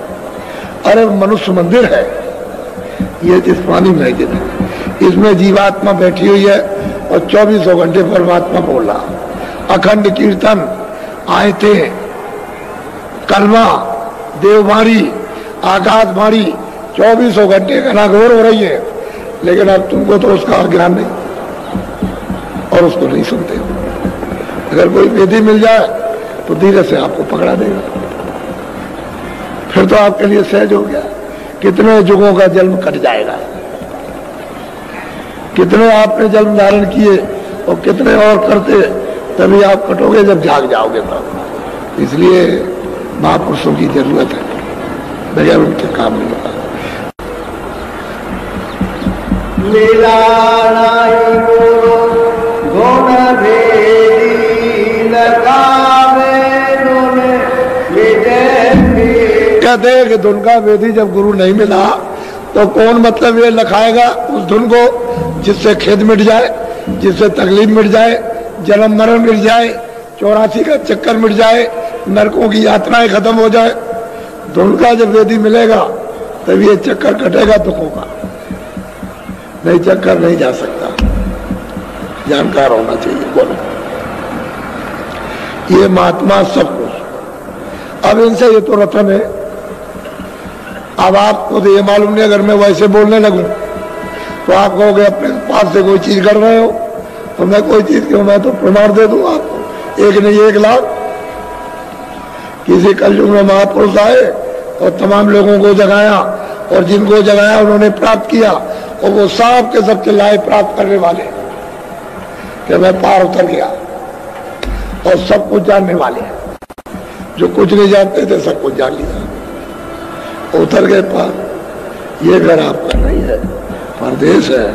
अरे मनुष्य मंदिर है ये, जिस्मानी मस्जिद है, इसमें जीवात्मा बैठी हुई है और 24 घंटे परमात्मा बोल रहा। अखंड कीर्तन, आयते, कलमा, देववाणी, आकाशवाणी 24 घंटे घनाघोर हो रही है, लेकिन अब तुमको तो उसका ज्ञान नहीं और उसको नहीं सुनते हो। अगर कोई वेदी मिल जाए तो धीरे से आपको पकड़ा देगा, फिर तो आपके लिए सहज हो गया। कितने युगों का जन्म कट जाएगा, कितने आपने जन्म धारण किए और कितने और करते, तभी आप कटोगे जब जाग जाओगे तब। इसलिए महापुरुषों की जरूरत है, बगैर उनके काम नहीं होता। मिला नहीं गुरु गुण भेदी लगावे दोने मिटे। कहते हैं कि धुन का वेदी जब गुरु नहीं मिला तो कौन मतलब ये लखाएगा उस धुन को जिससे खेद मिट जाए, जिससे तकलीफ मिट जाए, जन्म मरण मिट जाए, 84 का चक्कर मिट जाए, नरकों की यात्राएं खत्म हो जाए। धुन का जब वेदी मिलेगा तब ये चक्कर कटेगा दुखों का, नहीं चक्कर नहीं जा सकता। जानकार होना चाहिए। बोलो, ये महात्मा सब कुछ। अब इनसे ये तो रतन है। अब आपको तो ये मालूम नहीं, अगर मैं वैसे बोलने लगूं तो आप कहोगे अपने पास से कोई चीज कर रहे हो, तो मैं कोई चीज क्यों, मैं तो प्रमाण दे दूं आपको, एक नहीं 1 लाख। किसी कलयुग में महापुरुष आए और तमाम लोगों को जगाया, और जिनको जगाया उन्होंने प्राप्त किया, और वो सब के सब चिल्लाए प्राप्त करने वाले कि मैं पार उतर गया, और सब कुछ जानने वाले हैं। जो कुछ नहीं जानते थे सब कुछ जान लिया, उतर गए पार। ये घर आपका नहीं है, परदेश है,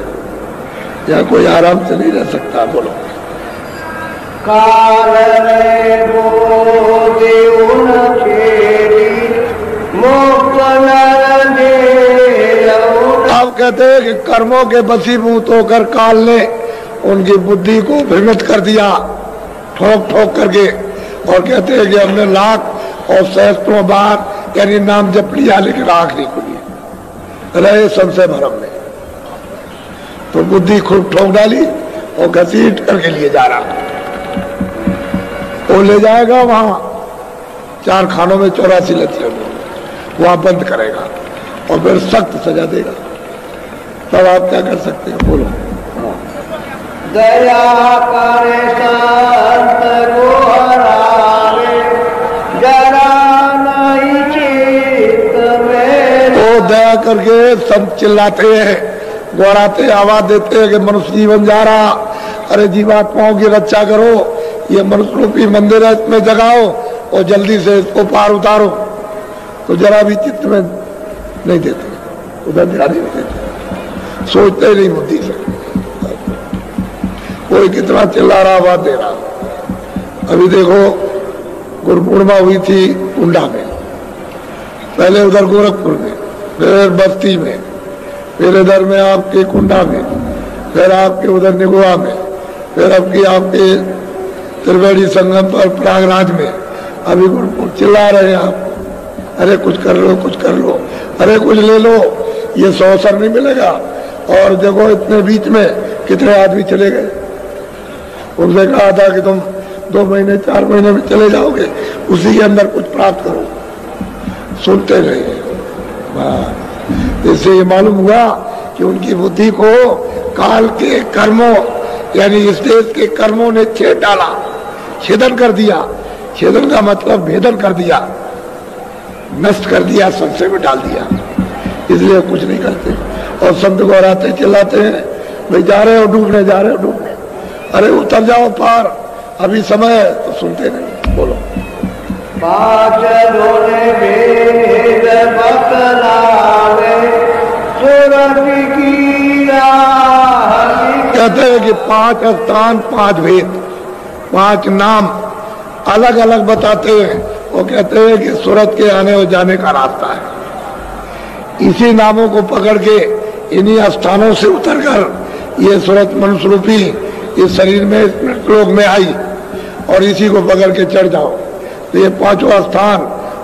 या कोई आराम से नहीं रह सकता। बोलो, काल में बोधि उन छेड़ी मुक्त नर दे। आप कहते हैं कि कर्मों के बसीभूत होकर काल ने उनकी बुद्धि को भ्रमित कर दिया, ठोक ठोक करके, और कहते हैं कि हमने लाख और सहस्त्रों बार यानी नाम जप लिया, लेकिन आंख नहीं खुली, रहे संशय भरम में। तो बुद्धि खूब ठोक डाली और घसीट करके लिए जा रहा। वो ले जाएगा वहां 4 खानों में 84 लतियों में, वहां बंद करेगा और फिर सख्त सजा देगा। तब आप क्या कर सकते हैं? बोलो, दया करे संत को हरावे, जरा नहीं चित्त करके सब चिल्लाते हैं, गौराते, आवाज देते हैं कि मनुष्य जीवन जा रहा, अरे जीवात्माओं की रक्षा करो, ये मनुष्य रूपी मंदिर है, इसमें जगाओ और जल्दी से इसको पार उतारो। तो जरा भी चित्त में नहीं देते, उधर ध्यान नहीं देते, सोचते ही नहीं बुद्धि से। कोई कितना चिल्ला रहा, आवाज दे रहा। अभी देखो गुरु पूर्णिमा हुई थी कुंडा में, पहले उधर गोरखपुर में, फिर बस्ती में, फिर इधर में आपके कुंडा में, फिर आपके उधर निगोआ में, फिर आपके त्रिवेणी संगम पर प्रयागराज में। अभी गुरु चिल्ला रहे हैं आप, अरे कुछ कर लो, कुछ कर लो, अरे कुछ ले लो, ये 100 अवसर नहीं मिलेगा। और देखो इतने बीच में कितने आदमी चले गए। उनसे कहा था कि तुम 2 महीने 4 महीने में चले जाओगे, उसी के अंदर कुछ प्राप्त करो, सुनते रहे। इससे ये मालूम हुआ कि उनकी बुद्धि को काल के कर्मों यानी इस देश के कर्मों ने छेद डाला, छेदन कर दिया। छेदन का मतलब भेदन कर दिया, नष्ट कर दिया, संशय में डाल दिया, इसलिए कुछ नहीं करते। और संत को हराते चिल्लाते हैं, भाई जा रहे हो डूबने, जा रहे हो डूबने, अरे उतर जाओ पार, अभी समय है, तो सुनते नहीं। बोलो कहते हैं कि 5 स्थान 5 भेद, 5 नाम अलग अलग बताते हैं। वो कहते हैं कि सूरत के आने और जाने का रास्ता है। इसी नामों को पकड़ के इन्हीं स्थानों से उतरकर ये सूरत मनुष्य रूपी इस शरीर में लोक में आई, और इसी को पकड़ के चढ़ जाओ। तो ये 5 स्थान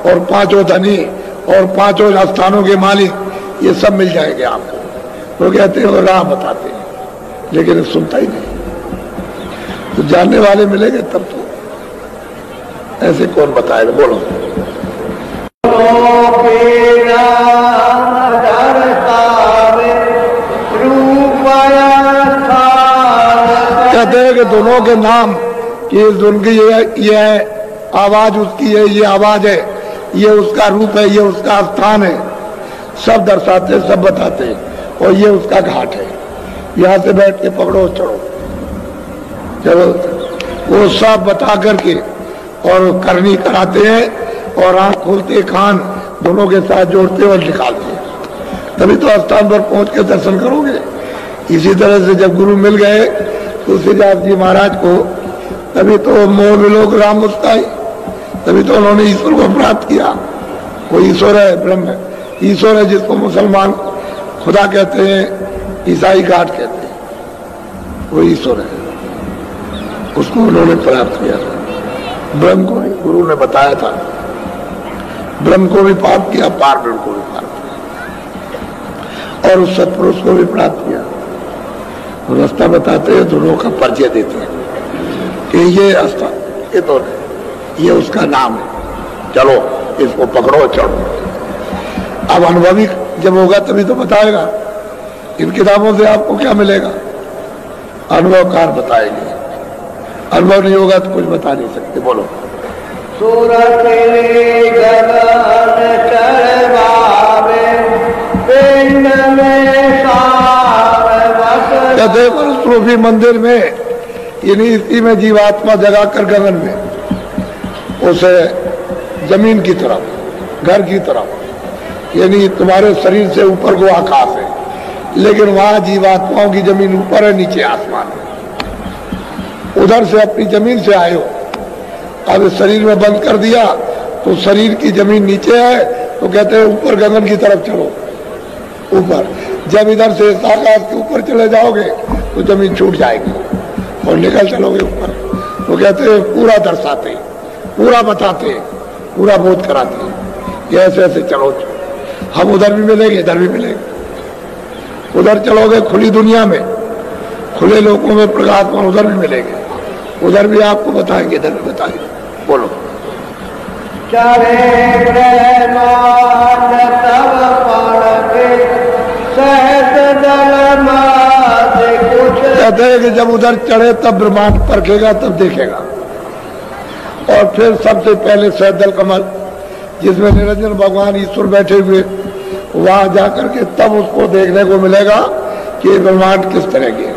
और 5 धनी और 5 स्थानों के मालिक, ये सब मिल जाएंगे आपको। वो कहते हैं वो राह बताते हैं, लेकिन सुनता ही नहीं। तो जानने वाले मिलेंगे तब तो, ऐसे कौन बताएगा। बोलो कहते हैं कि दोनों के नाम कि उनकी ये है आवाज, उसकी है ये आवाज है, ये उसका रूप है, ये उसका स्थान है, सब दर्शाते, सब बताते। और ये उसका घाट है, यहाँ से बैठ के पकड़ो चढ़ो, चलो, वो सब बता करके और करनी कराते हैं। और आंख खोलते, कान दोनों के साथ जोड़ते और निकालते हैं, तभी तो स्थान पर पहुंच के दर्शन करोगे। इसी तरह से जब गुरु मिल गए तुलसीदास जी महाराज को, तभी तो मोह विलोक राम मुस्काई, तभी तो उन्होंने ईश्वर को प्राप्त किया। वो ईश्वर है, ब्रह्म है, ईश्वर है जिसको मुसलमान खुदा कहते हैं, ईसाई गाड कहते हैं, वो ईश्वर है, उसको उन्होंने प्राप्त किया। ब्रह्म को गुरु ने बताया था, ब्रह्म को भी प्राप्त किया, पार ब्रह्म को भी प्राप्त किया, और उस सत्पुरुष को भी प्राप्त किया। रास्ता बताते हैं, दोनों का परिचय देते हैं कि ये रास्ता, ये तो ये उसका नाम है, चलो इसको पकड़ो चढ़ो। अब अनुभवी जब होगा तभी तो बताएगा। इन किताबों से आपको क्या मिलेगा? अनुभवकार बताएंगे, अनुभव नहीं होगा तो कुछ बता नहीं सकते। बोलो कहते मंदिर में इसी में जीवात्मा जगा कर गगन में उसे जमीन की तरफ, घर की तरफ, यानी तुम्हारे शरीर से ऊपर को आकाश है, लेकिन वहां जीवात्माओं की जमीन ऊपर है, नीचे आसमान है। उधर से अपनी जमीन से आए हो, अब शरीर में बंद कर दिया तो शरीर की जमीन नीचे है, तो कहते हैं ऊपर गगन की तरफ चलो, ऊपर। जब इधर से आकाश के ऊपर चले जाओगे तो जमीन छूट जाएगी और निकल चलोगे ऊपर। तो कहते हैं पूरा दर्शाते, पूरा बताते, पूरा बोध कराते, ये ऐसे ऐसे चलो। हम उधर भी मिलेंगे, इधर भी मिलेंगे। उधर चलोगे खुली दुनिया में, खुले लोगों में प्रकाशमान, उधर भी मिलेंगे, उधर भी आपको बताएंगे, इधर भी बताएंगे। बोलो कहते हैं कि जब उधर चढ़े तब ब्रह्मांड परखेगा, तब देखेगा। और फिर सबसे पहले सहदल कमल, जिसमें निरंजन भगवान ईश्वर बैठे हुए, वहां जाकर के तब उसको देखने को मिलेगा कि ये ब्रह्मांड किस तरह के है,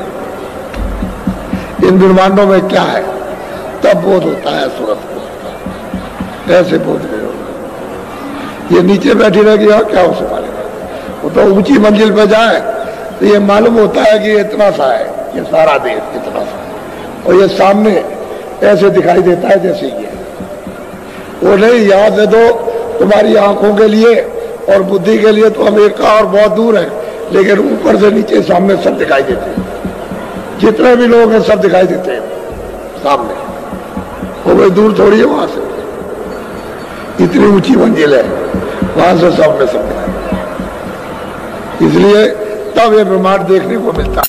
इन ब्रह्मांडों में क्या है, तब बोध होता है सूरत को। ऐसे बोध नहीं होगा। ये नीचे बैठी रहेगी और क्या हो सकता है, वो तो ऊंची मंजिल पर जाए तो ये मालूम होता है कि इतना सा है, ये सारा देश इतना सा, और ये सामने ऐसे दिखाई देता है जैसे ये। वो नहीं, याद है तो तुम्हारी आंखों के लिए और बुद्धि के लिए तो हम एक और बहुत दूर है, लेकिन ऊपर से नीचे सामने सब दिखाई देते हैं। जितने भी लोग हैं सब दिखाई देते हैं सामने, वो कोई दूर थोड़ी है वहां से, इतनी ऊंची मंजिल है, वहां से सामने सब दिखाई। इसलिए तब ये ब्रह्मांड देखने को मिलता है।